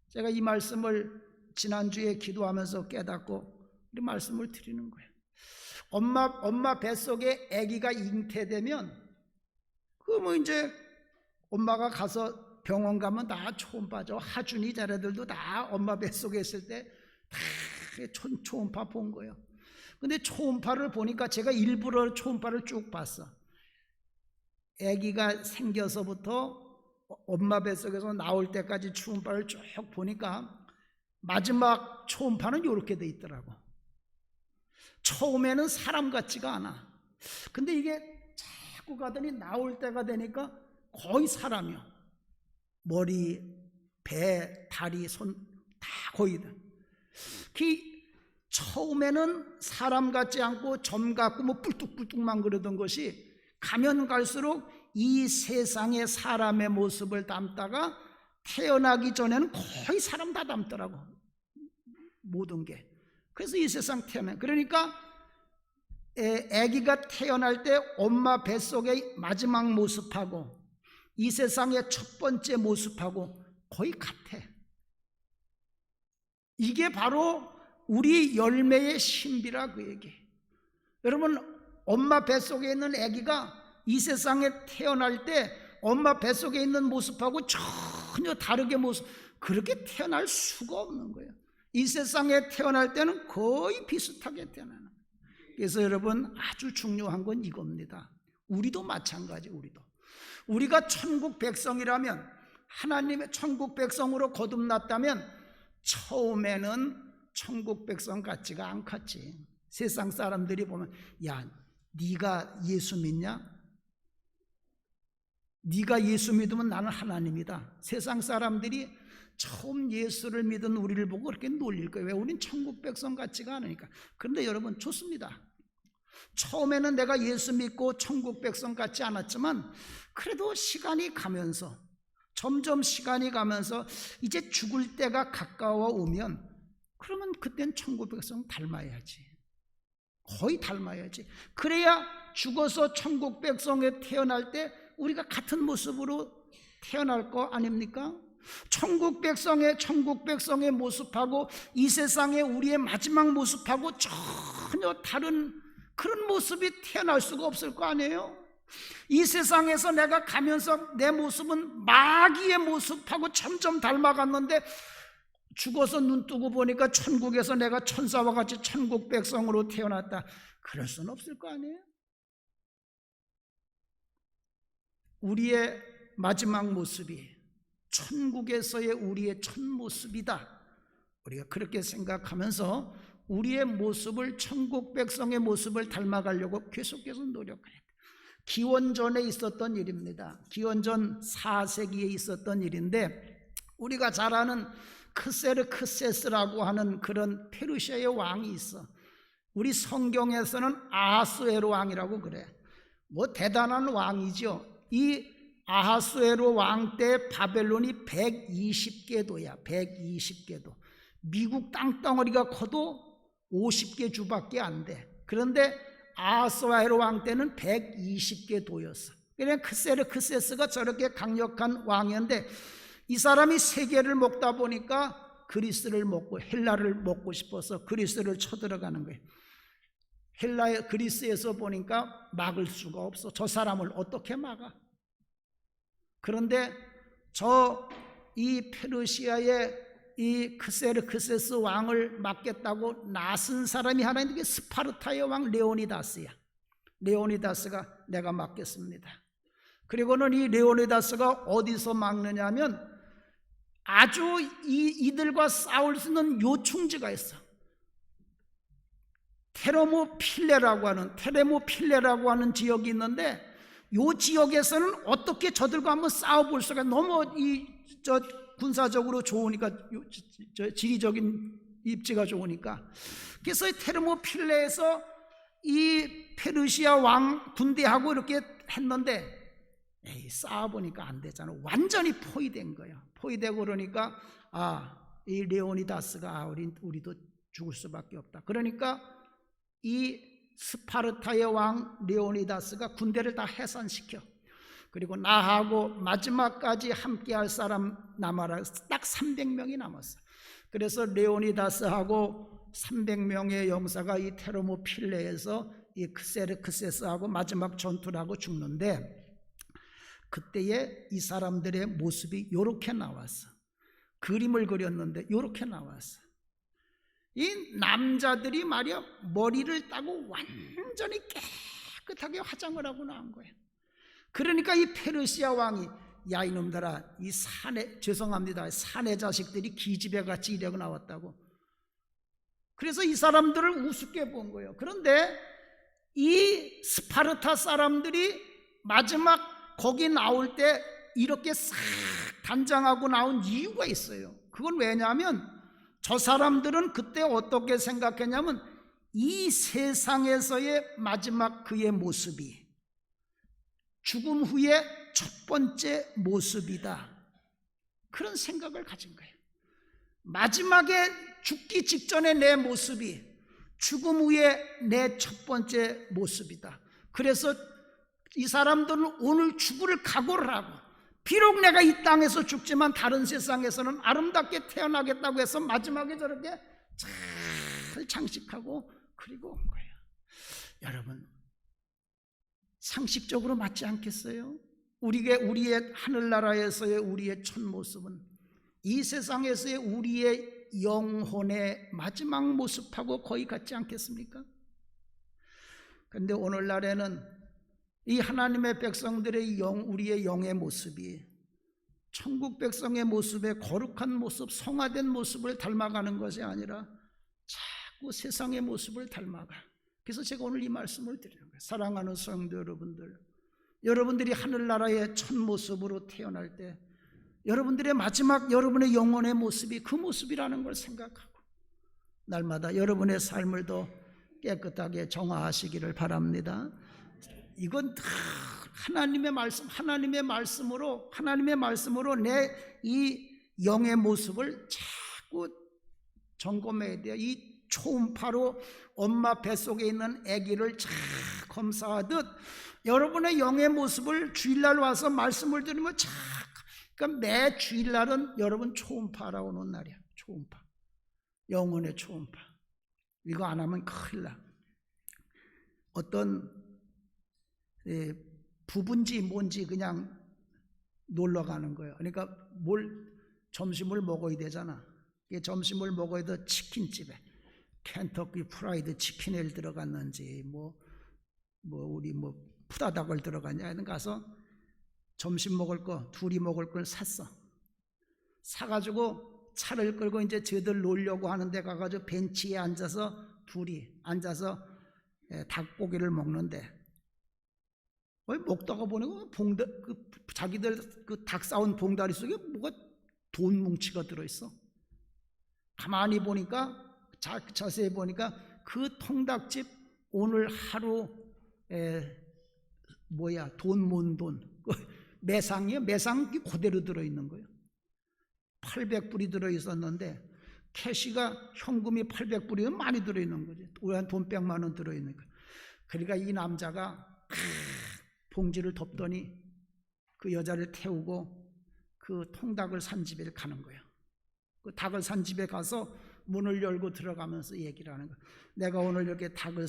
[SPEAKER 1] 제가 이 말씀을 지난주에 기도하면서 깨닫고 이 말씀을 드리는 거예요. 엄마 뱃속에 아기가 잉태되면 이제 엄마가 가서 병원 가면 다 초음파죠. 하준이 자네들도 다 엄마 뱃속에 있을 때 다 초음파 본 거예요. 근데 초음파를 보니까 제가 일부러 초음파를 쭉 봤어. 아기가 생겨서부터 엄마 뱃속에서 나올 때까지 초음파를 쭉 보니까 마지막 초음파는 이렇게 돼 있더라고. 처음에는 사람 같지가 않아. 근데 이게 자꾸 가더니 나올 때가 되니까 거의 사람이야. 머리, 배, 다리, 손 다 거의 다. 처음에는 사람 같지 않고 점 같고 뿔뚝뿔뚝만 그러던 것이 가면 갈수록 이 세상의 사람의 모습을 담다가 태어나기 전에는 거의 사람 다 담더라고. 모든 게. 그래서 이 세상 태어나. 그러니까 아기가 태어날 때 엄마 뱃속의 마지막 모습하고 이 세상의 첫 번째 모습하고 거의 같아. 이게 바로 우리 열매의 신비라 그 얘기. 여러분, 엄마 뱃속에 있는 아기가 이 세상에 태어날 때 엄마 뱃속에 있는 모습하고 전혀 다르게 그렇게 태어날 수가 없는 거예요. 이 세상에 태어날 때는 거의 비슷하게 태어나는 거예요. 그래서 여러분, 아주 중요한 건 이겁니다. 우리도 마찬가지. 우리가 천국 백성이라면, 하나님의 천국 백성으로 거듭났다면 처음에는 천국 백성 같지가 않겠지. 세상 사람들이 보면, 야, 네가 예수 믿냐? 네가 예수 믿으면 나는 하나님이다. 세상 사람들이 처음 예수를 믿은 우리를 보고 그렇게 놀릴 거예요. 왜? 우린 천국 백성 같지가 않으니까. 그런데 여러분, 좋습니다. 처음에는 내가 예수 믿고 천국 백성 같지 않았지만 그래도 시간이 가면서, 점점 시간이 가면서 이제 죽을 때가 가까워 오면, 그러면 그땐 천국 백성 닮아야지. 거의 닮아야지. 그래야 죽어서 천국 백성에 태어날 때 우리가 같은 모습으로 태어날 거 아닙니까? 천국 백성의 모습하고 이 세상의 우리의 마지막 모습하고 전혀 다른 그런 모습이 태어날 수가 없을 거 아니에요. 이 세상에서 내가 가면서 내 모습은 마귀의 모습하고 점점 닮아갔는데 죽어서 눈 뜨고 보니까 천국에서 내가 천사와 같이 천국 백성으로 태어났다. 그럴 수는 없을 거 아니에요. 우리의 마지막 모습이 천국에서의 우리의 첫 모습이다. 우리가 그렇게 생각하면서 우리의 모습을 천국 백성의 모습을 닮아가려고 계속해서 노력해야 돼요. 기원전에 있었던 일입니다. 기원전 4세기에 있었던 일인데 우리가 잘 아는 크세르크세스라고 하는 그런 페르시아의 왕이 있어. 우리 성경에서는 아하수에로 왕이라고 그래. 뭐 대단한 왕이죠. 이 아하수에로 왕 때 바벨론이 120개도야. 120개도. 미국 땅덩어리가 커도 50개 주밖에 안 돼. 그런데 아하수에로 왕 때는 120개 도였어. 그냥 크세르크세스가 저렇게 강력한 왕이었는데 이 사람이 세계를 먹다 보니까 그리스를 먹고 헬라를 먹고 싶어서 그리스를 쳐들어가는 거예요. 그리스에서 보니까 막을 수가 없어. 저 사람을 어떻게 막아? 그런데 이 페르시아의 이 크세르크세스 왕을 막겠다고 나선 사람이 하나 있는데 스파르타의 왕 레오니다스야. 레오니다스가 내가 막겠습니다. 그리고는 이 레오니다스가 어디서 막느냐 하면 아주 이들과 싸울 수 있는 요충지가 있어. 테레모필레라고 하는 지역이 있는데 이 지역에서는 어떻게 저들과 한번 싸워볼 수가 너무 군사적으로 좋으니까 지리적인 입지가 좋으니까 그래서 이 테르모필레에서 이 페르시아 왕 군대하고 이렇게 했는데 싸워보니까 안 되잖아. 완전히 포위된 거예요. 포위되고 그러니까 이 레오니다스가 우리도 죽을 수밖에 없다. 그러니까 이 스파르타의 왕 레오니다스가 군대를 다 해산시켜. 그리고 나하고 마지막까지 함께할 사람 남아라. 딱 300명이 남았어. 그래서 레오니다스하고 300명의 용사가 이 테르모필레에서 이 크세르크세스하고 마지막 전투를 하고 죽는데 그때에 이 사람들의 모습이 이렇게 나왔어. 그림을 그렸는데 이렇게 나왔어. 이 남자들이 말이야 머리를 따고 완전히 깨끗하게 화장을 하고 나온 거예요. 그러니까 이 페르시아 왕이 야 이놈들아 이 사내 자식들이 기집애 같이 이러고 나왔다고. 그래서 이 사람들을 우습게 본 거예요. 그런데 이 스파르타 사람들이 마지막 거기 나올 때 이렇게 싹 단장하고 나온 이유가 있어요. 그건 왜냐하면 저 사람들은 그때 어떻게 생각했냐면 이 세상에서의 마지막 그의 모습이 죽음 후의 첫 번째 모습이다. 그런 생각을 가진 거예요. 마지막에 죽기 직전에 내 모습이 죽음 후에 내 첫 번째 모습이다. 그래서 이 사람들은 오늘 죽을 각오를 하고 비록 내가 이 땅에서 죽지만 다른 세상에서는 아름답게 태어나겠다고 해서 마지막에 저렇게 잘 장식하고 그리고 온 거예요. 여러분 상식적으로 맞지 않겠어요? 우리의 하늘나라에서의 우리의 첫 모습은 이 세상에서의 우리의 영혼의 마지막 모습하고 거의 같지 않겠습니까? 그런데 오늘날에는 이 하나님의 백성들의 우리의 영의 모습이 천국 백성의 모습에 거룩한 모습, 성화된 모습을 닮아가는 것이 아니라 자꾸 세상의 모습을 닮아가. 그래서 제가 오늘 이 말씀을 드리는 거예요. 사랑하는 성도 여러분들, 여러분들이 하늘나라의 첫 모습으로 태어날 때 여러분들의 마지막 여러분의 영혼의 모습이 그 모습이라는 걸 생각하고 날마다 여러분의 삶을 더 깨끗하게 정화하시기를 바랍니다. 이건 다 하나님의 말씀으로 내 이 영의 모습을 자꾸 점검해야 돼요. 이 초음파로 엄마 뱃속에 있는 아기를 쫙 검사하듯 여러분의 영의 모습을 주일날 와서 말씀을 들으면 쫙 그러니까 매 주일날은 여러분 초음파라고 오는 날이야. 초음파. 영혼의 초음파. 이거 안 하면 큰일 나. 어떤 부부인지 뭔지 그냥 놀러 가는 거예요. 그러니까 점심을 먹어야 되잖아. 점심을 먹어야 돼. 치킨집에 켄터키 프라이드 치킨을 들어갔는지 우리 푸다닭을 들어갔냐 하여튼 가서 점심 먹을 거 둘이 먹을 걸 샀어. 사가지고 차를 끌고 이제 저들 놀려고 하는데 가가지고 벤치에 앉아서 둘이 앉아서 닭고기를 먹는데 먹다가 보니까 자기들 그 닭 싸온 봉다리 속에 뭐가 돈 뭉치가 들어있어. 가만히 보니까 자세히 보니까 그 통닭집 오늘 하루 돈 모은 돈 매상이요. 매상이 그대로 들어있는 거예요. 800불이 들어있었는데 캐시가 현금이 800불이면 많이 들어있는 거지. 우리 한 돈 100만 원 들어있는 거예요. 그러니까 이 남자가 봉지를 덮더니 그 여자를 태우고 그 통닭을 산 집에 가는 거예요. 그 닭을 산 집에 가서 문을 열고 들어가면서 얘기를 하는 거예요. 내가 오늘 이렇게 닭을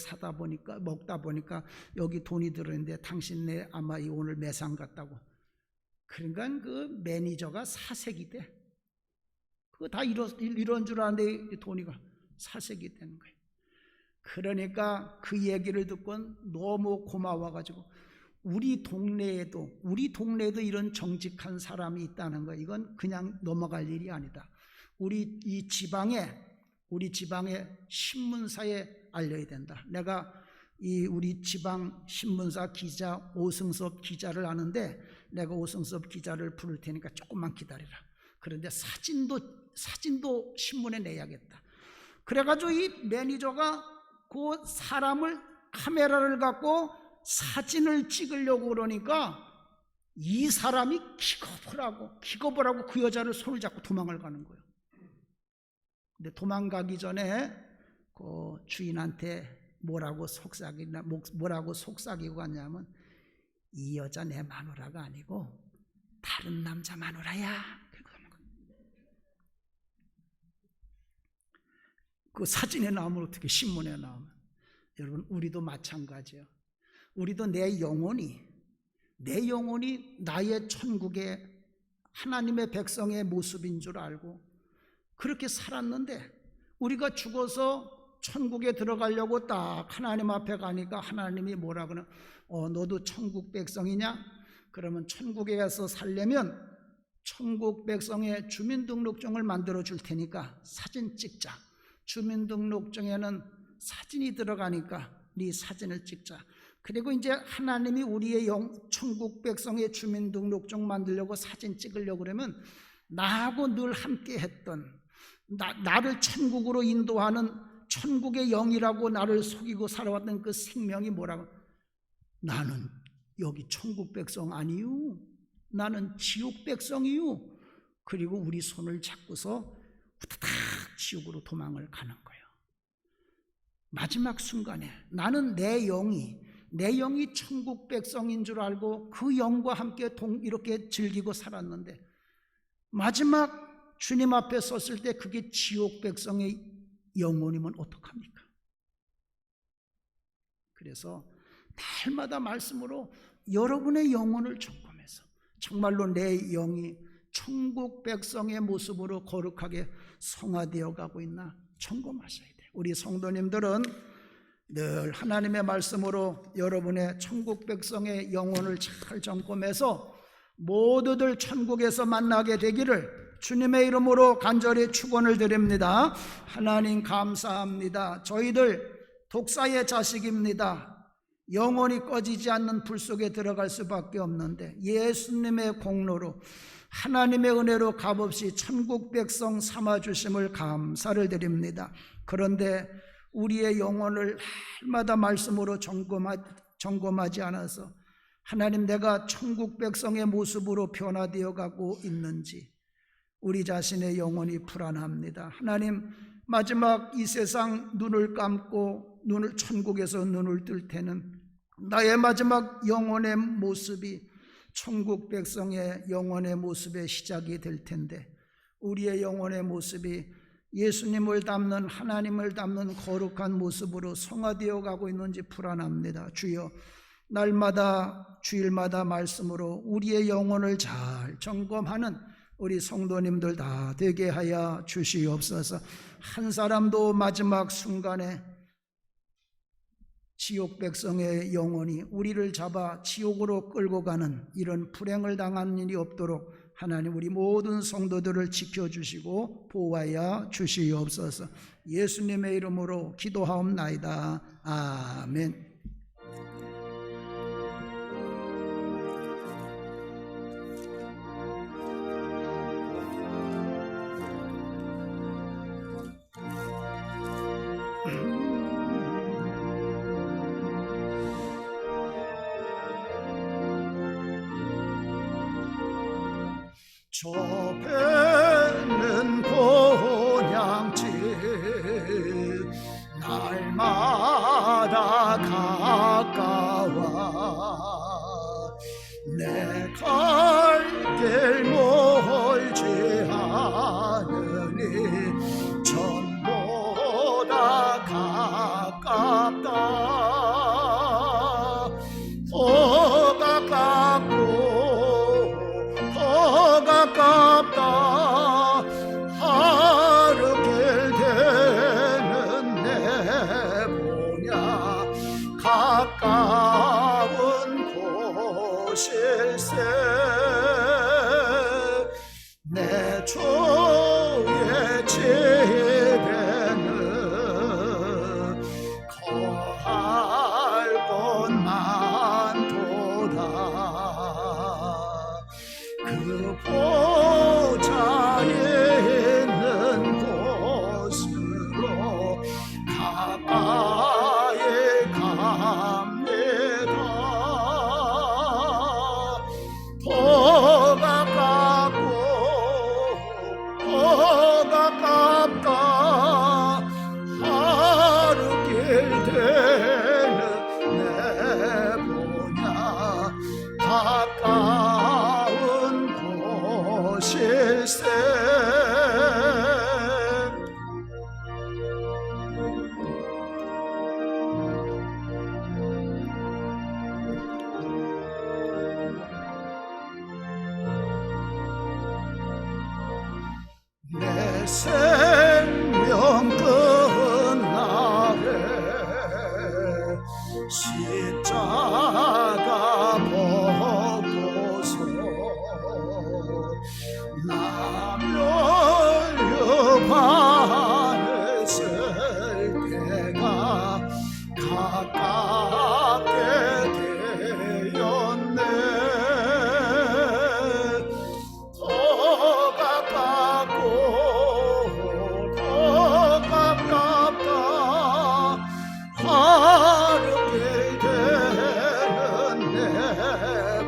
[SPEAKER 1] 먹다 보니까 여기 돈이 들어있는데 당신네 아마 오늘 매상 같다고. 그러니까 그 매니저가 사색이 돼. 그거 다 이런 줄 아는데 돈이 사색이 되는 거예요. 그러니까 그 얘기를 듣고 너무 고마워가지고 우리 동네에도 이런 정직한 사람이 있다는 거, 이건 그냥 넘어갈 일이 아니다. 우리 지방에 신문사에 알려야 된다. 내가 우리 지방 신문사 기자 오승섭 기자를 아는데 내가 오승섭 기자를 부를 테니까 조금만 기다리라. 그런데 사진도 신문에 내야겠다. 그래가지고 이 매니저가 그 사람을 카메라를 갖고 사진을 찍으려고 그러니까 이 사람이 기겁을 하고 그 여자를 손을 잡고 도망을 가는 거예요. 근데 도망가기 전에 그 주인한테 뭐라고 속삭이고 갔냐면 이 여자 내 마누라가 아니고 다른 남자 마누라야. 그 사진에 나오면 어떻게 신문에 나오면. 여러분 우리도 마찬가지예요. 우리도 내 영혼이 나의 천국의 하나님의 백성의 모습인 줄 알고 그렇게 살았는데 우리가 죽어서 천국에 들어가려고 딱 하나님 앞에 가니까 하나님이 뭐라 그러나 너도 천국 백성이냐? 그러면 천국에 가서 살려면 천국 백성의 주민등록증을 만들어 줄 테니까 사진 찍자. 주민등록증에는 사진이 들어가니까 네 사진을 찍자. 그리고 이제 하나님이 우리의 천국 백성의 주민등록증 만들려고 사진 찍으려고 그러면 나하고 늘 함께 했던 나를 천국으로 인도하는 천국의 영이라고 나를 속이고 살아왔던 그 생명이 뭐라고? 나는 여기 천국 백성 아니요. 나는 지옥 백성이요. 그리고 우리 손을 잡고서 후다닥 지옥으로 도망을 가는 거예요. 마지막 순간에 나는 내 영이 천국 백성인 줄 알고 그 영과 함께 이렇게 즐기고 살았는데 마지막 주님 앞에 섰을 때 그게 지옥 백성의 영혼이면 어떡합니까? 그래서 날마다 말씀으로 여러분의 영혼을 점검해서 정말로 내 영이 천국 백성의 모습으로 거룩하게 성화되어 가고 있나 점검하셔야 돼요. 우리 성도님들은 늘 하나님의 말씀으로 여러분의 천국 백성의 영혼을 잘 점검해서 모두들 천국에서 만나게 되기를 주님의 이름으로 간절히 축원을 드립니다. 하나님 감사합니다. 저희들 독사의 자식입니다. 영원히 꺼지지 않는 불 속에 들어갈 수밖에 없는데 예수님의 공로로 하나님의 은혜로 값없이 천국 백성 삼아주심을 감사를 드립니다. 그런데 우리의 영혼을 날마다 말씀으로 점검하지 않아서 하나님 내가 천국 백성의 모습으로 변화되어 가고 있는지 우리 자신의 영혼이 불안합니다. 하나님 마지막 이 세상 눈을 감고 천국에서 눈을 뜰 때는 나의 마지막 영혼의 모습이 천국 백성의 영혼의 모습의 시작이 될 텐데 우리의 영혼의 모습이 예수님을 닮는 하나님을 닮는 거룩한 모습으로 성화되어 가고 있는지 불안합니다. 주여 날마다 주일마다 말씀으로 우리의 영혼을 잘 점검하는 우리 성도님들 다 되게 하여 주시옵소서. 한 사람도 마지막 순간에 지옥 백성의 영혼이 우리를 잡아 지옥으로 끌고 가는 이런 불행을 당하는 일이 없도록 하나님 우리 모든 성도들을 지켜주시고 보호하여 주시옵소서. 예수님의 이름으로 기도하옵나이다. 아멘. 좁은 본향집 날마다 가까워 내 갈 길 멀지 않으니 전보다 가깝다 더 가깝고 더 가깝다 하루 길 되는 내 보냐 가까운 곳일세 내 주의 집에는 거할 곳 많도다 그 보좌에 있는 곳으로 가까이 갑니다 더 가깝고 더 가깝다 하루 길 되는 내 보냐 가까운 곳일세 내 생명 끝날에 십자가 보고서 나 멸류관을 쓸 때가 가깝게 되었네 더 가깝고 더 가깝다 하루 길 되는 내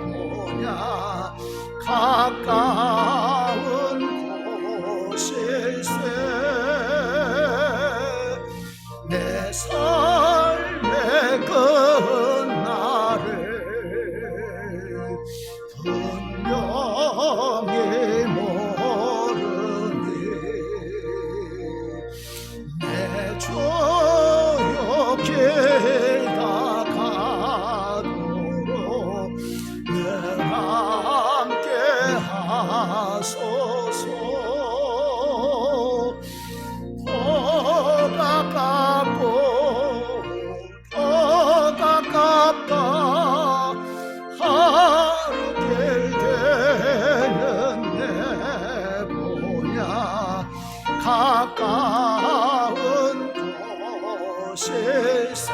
[SPEAKER 1] 보냐 가까운 곳일세 내 삶의 끝날을 분명히 모르니 내 주여 길 다가도록 늘 함께 하소서 더 가깝고 더 가깝다 하루 길 되는 내 보냐 가까운 곳일세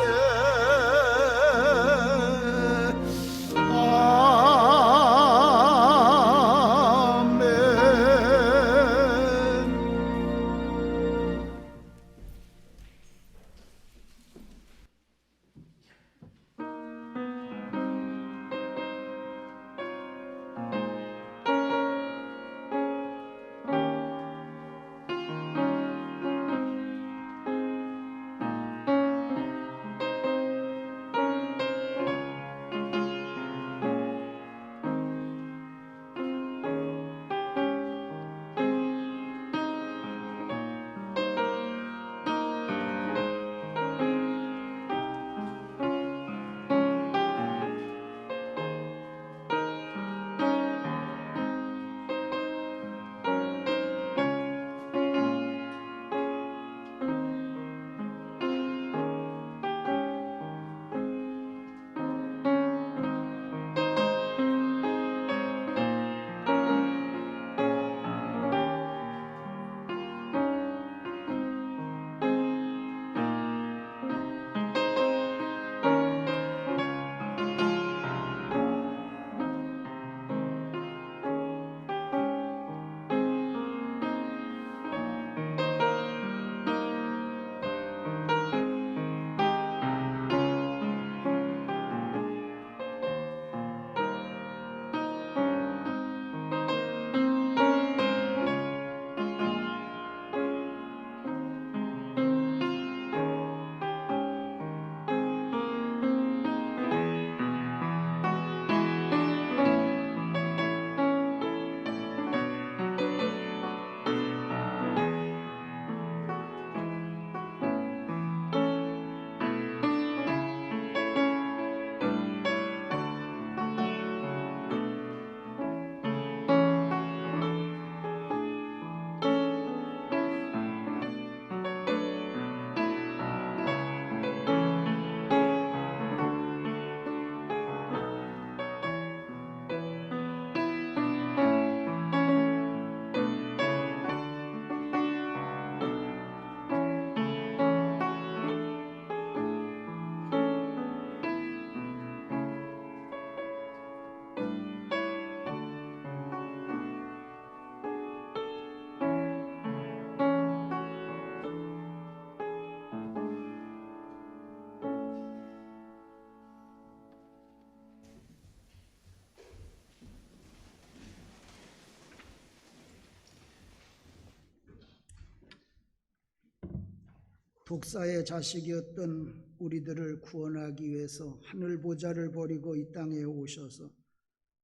[SPEAKER 1] 독사의 자식이었던 우리들을 구원하기 위해서 하늘 보좌를 버리고 이 땅에 오셔서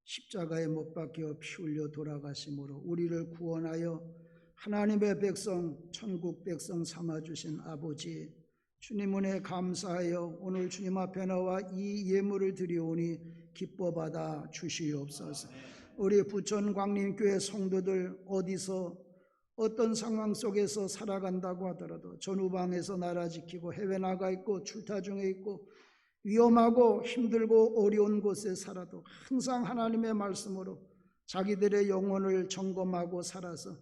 [SPEAKER 1] 십자가에 못 박혀 피 흘려 돌아가심으로 우리를 구원하여 하나님의 백성, 천국 백성 삼아주신 아버지, 주님 은혜 감사하여 오늘 주님 앞에 나와 이 예물을 드리오니 기뻐 받아 주시옵소서. 우리 부천 광림교회 성도들 어디서 어떤 상황 속에서 살아간다고 하더라도 전후방에서 나라 지키고 해외 나가 있고 출타 중에 있고 위험하고 힘들고 어려운 곳에 살아도 항상 하나님의 말씀으로 자기들의 영혼을 점검하고 살아서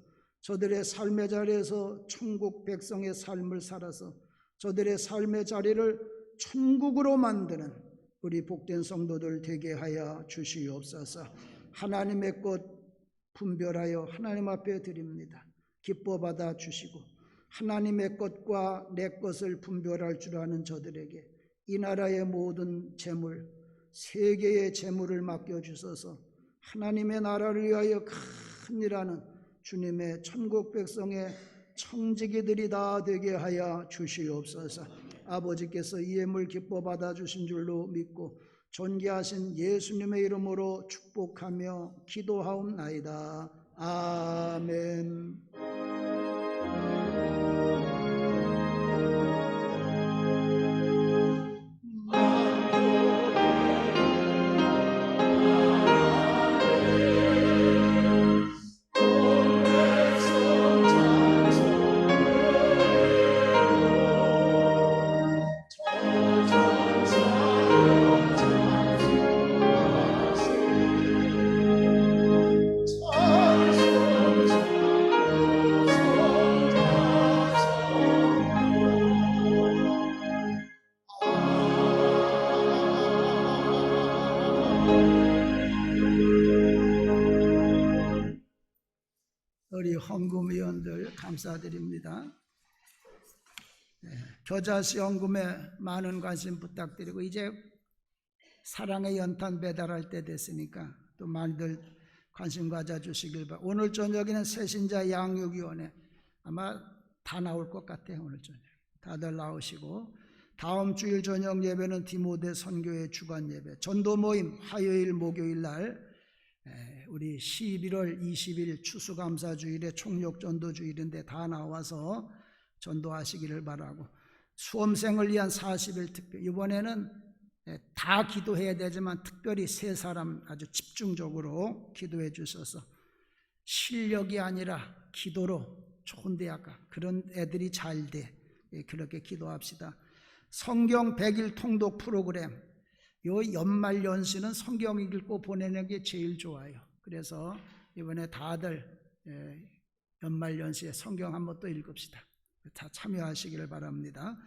[SPEAKER 1] 저들의 삶의 자리에서 천국 백성의 삶을 살아서 저들의 삶의 자리를 천국으로 만드는 우리 복된 성도들 되게 하여 주시옵소서. 하나님의 것 분별하여 하나님 앞에 드립니다. 기뻐 받아 주시고 하나님의 것과 내 것을 분별할 줄 아는 저들에게 이 나라의 모든 재물, 세계의 재물을 맡겨주셔서 하나님의 나라를 위하여 큰 일하는 주님의 천국 백성의 청지기들이 다 되게 하여 주시옵소서. 아버지께서 이 예물 기뻐 받아주신 줄로 믿고 존귀하신 예수님의 이름으로 축복하며 기도하옵나이다. 아멘. 우리 헌금위원들 감사드립니다. 겨자씨 헌금에 많은 관심 부탁드리고 이제 사랑의 연탄 배달할 때 됐으니까 또 많이들 관심 가져주시길 바랍니다. 오늘 저녁에는 새신자 양육위원회 아마 다 나올 것 같아요. 오늘 저녁 다들 나오시고 다음 주일 저녁 예배는 디모데 선교회 주간 예배 전도 모임 화요일 목요일 날 우리 11월 20일 추수감사주일에 총력전도주일인데 다 나와서 전도하시기를 바라고 수험생을 위한 40일 특별 이번에는 다 기도해야 되지만 특별히 세 사람 아주 집중적으로 기도해 주셔서 실력이 아니라 기도로 좋은 대학 가 그런 애들이 잘 돼 그렇게 기도합시다. 성경 100일 통독 프로그램 요 연말연시는 성경 읽고 보내는 게 제일 좋아요. 그래서 이번에 다들 연말연시에 성경 한번 또 읽읍시다. 다 참여하시기를 바랍니다.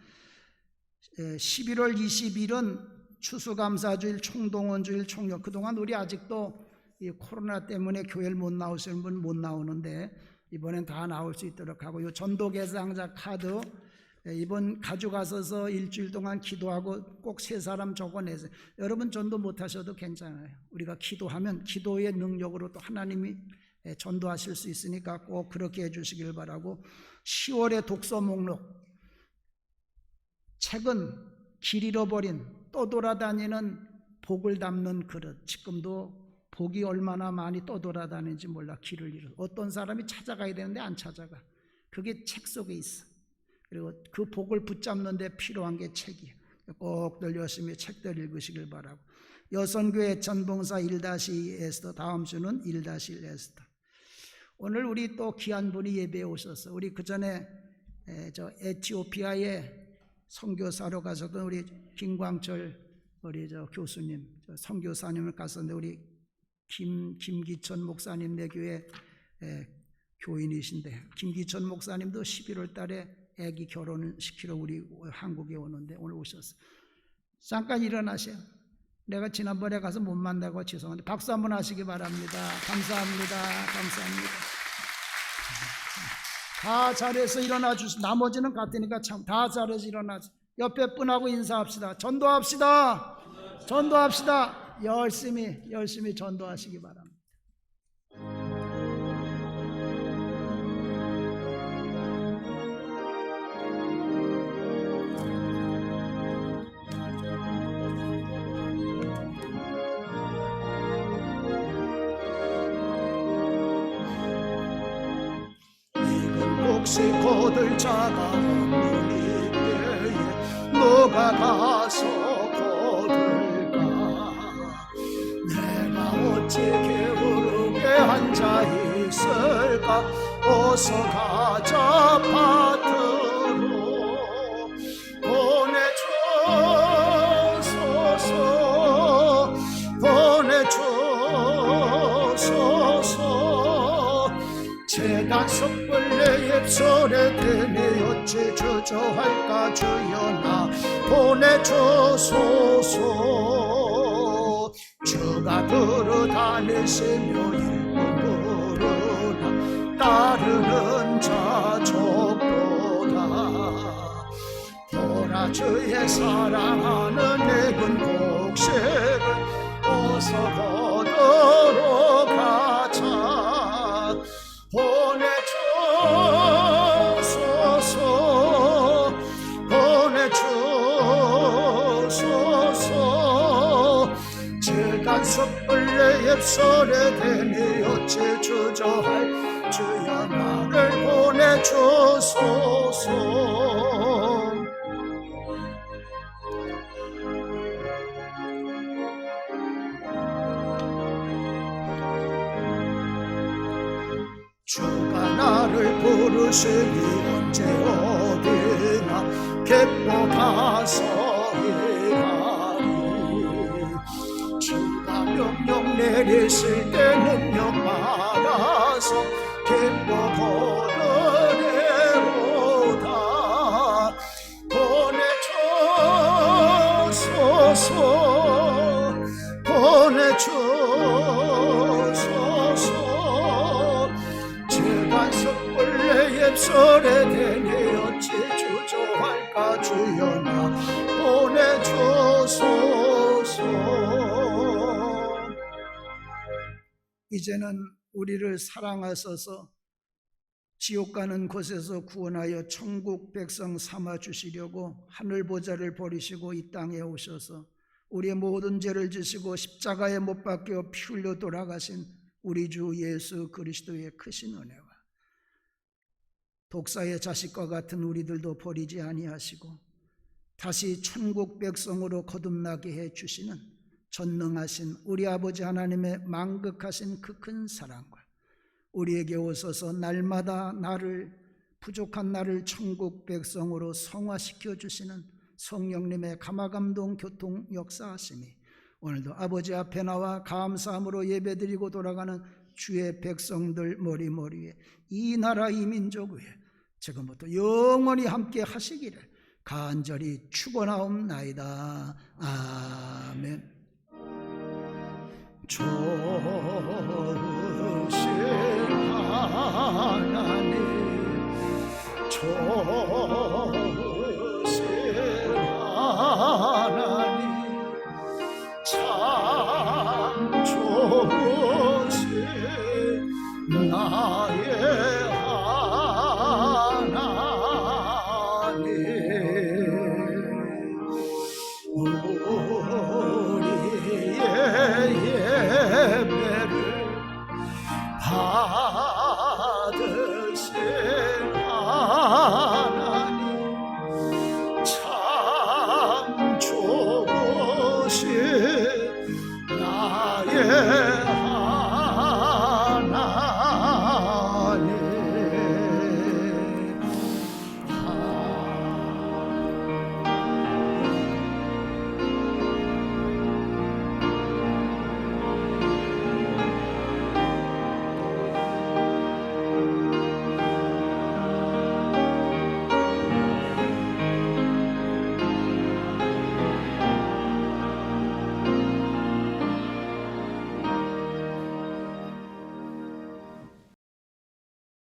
[SPEAKER 1] 11월 20일은 추수감사주일, 총동원주일, 총력 그동안 우리 아직도 이 코로나 때문에 교회를 못 나오시는 분 못 나오는데 이번엔 다 나올 수 있도록 하고 요 전도개상자 카드 이번 가져가셔서 일주일 동안 기도하고 꼭 세 사람 적어내세요. 여러분 전도 못하셔도 괜찮아요. 우리가 기도하면 기도의 능력으로 또 하나님이 전도하실 수 있으니까 꼭 그렇게 해주시길 바라고 10월의 독서 목록 책은 길 잃어버린 떠돌아다니는 복을 담는 그릇 지금도 복이 얼마나 많이 떠돌아다니는지 몰라 길을 잃어 어떤 사람이 찾아가야 되는데 안 찾아가 그게 책 속에 있어. 그리고 그 복을 붙잡는 데 필요한 게 책이에요. 꼭들 열심히 책들 읽으시길 바라고 여선교회 전봉사 1-2 에스더 다음 주는 1-1 에스더 오늘 우리 또 귀한 분이 예배에 오셨어. 우리 그 전에 저 에티오피아에 선교사로 가셨던 우리 김광철 우리 저 교수님 저 선교사님을 갔었는데 우리 김기천 목사님 내 교회 교인이신데 김기천 목사님도 11월 달에 애기 결혼시키러 우리 한국에 오는데 오늘 오셨어요. 잠깐 일어나세요. 내가 지난번에 가서 못 만나고 죄송한데 박수 한번 하시기 바랍니다. 감사합니다. 감사합니다. 다 잘해서 일어나 주시. 나머지는 같으니까 참 다 잘해서 일어나서 옆에 분하고 인사합시다. 전도합시다. 전도합시다. 열심히 전도하시기 바랍니다. 혹시 거둘 자가 없는 이때에 누가 가서 거둘까? 내가 어찌 게으르게 앉아 있을까? 어서 가자 밭으로 보내주소서 보내주소서. 재단 섣불리 입술에 대니 어찌 주저할까? 주여 나 보내주소서. 주가 들어다니시며 일꾼 부르나 따르는 자 족보다. 보라 주의 사랑하는 내근 곡식을 어서 거두러 가자. 보내주소서 보내주소서. 재단 섣불리 입술에 대니 어찌 주저할 주여 나를 보내주소서. 주가 나를 부르시니 언제 어디나 기뻐 가서 일하리. 주가 명령 내리실 때 능력 받아서 기뻐 거두리로다. 보내주소서 보내주소서. 재단 섣불리 입술에 대니 어찌 주저할까? 주여 나 보내주소서. 이제는 우리를 사랑하셔서 지옥 가는 곳에서 구원하여 천국 백성 삼아 주시려고 하늘 보좌를 버리시고 이 땅에 오셔서 우리의 모든 죄를 지시고 십자가에 못 박혀 피 흘려 돌아가신 우리 주 예수 그리스도의 크신 은혜와 독사의 자식과 같은 우리들도 버리지 아니하시고 다시 천국 백성으로 거듭나게 해 주시는 전능하신 우리 아버지 하나님의 만극하신 그 큰 사랑과 우리에게 오셔서 날마다 나를 부족한 나를 천국 백성으로 성화시켜 주시는 성령님의 감화감동 교통 역사하심이 오늘도 아버지 앞에 나와 감사함으로 예배드리고 돌아가는 주의 백성들 머리머리에 이 나라 이 민족 위에 지금부터 영원히 함께 하시기를 간절히 축원하옵나이다. 아멘. 좋으신 하나님 좋으신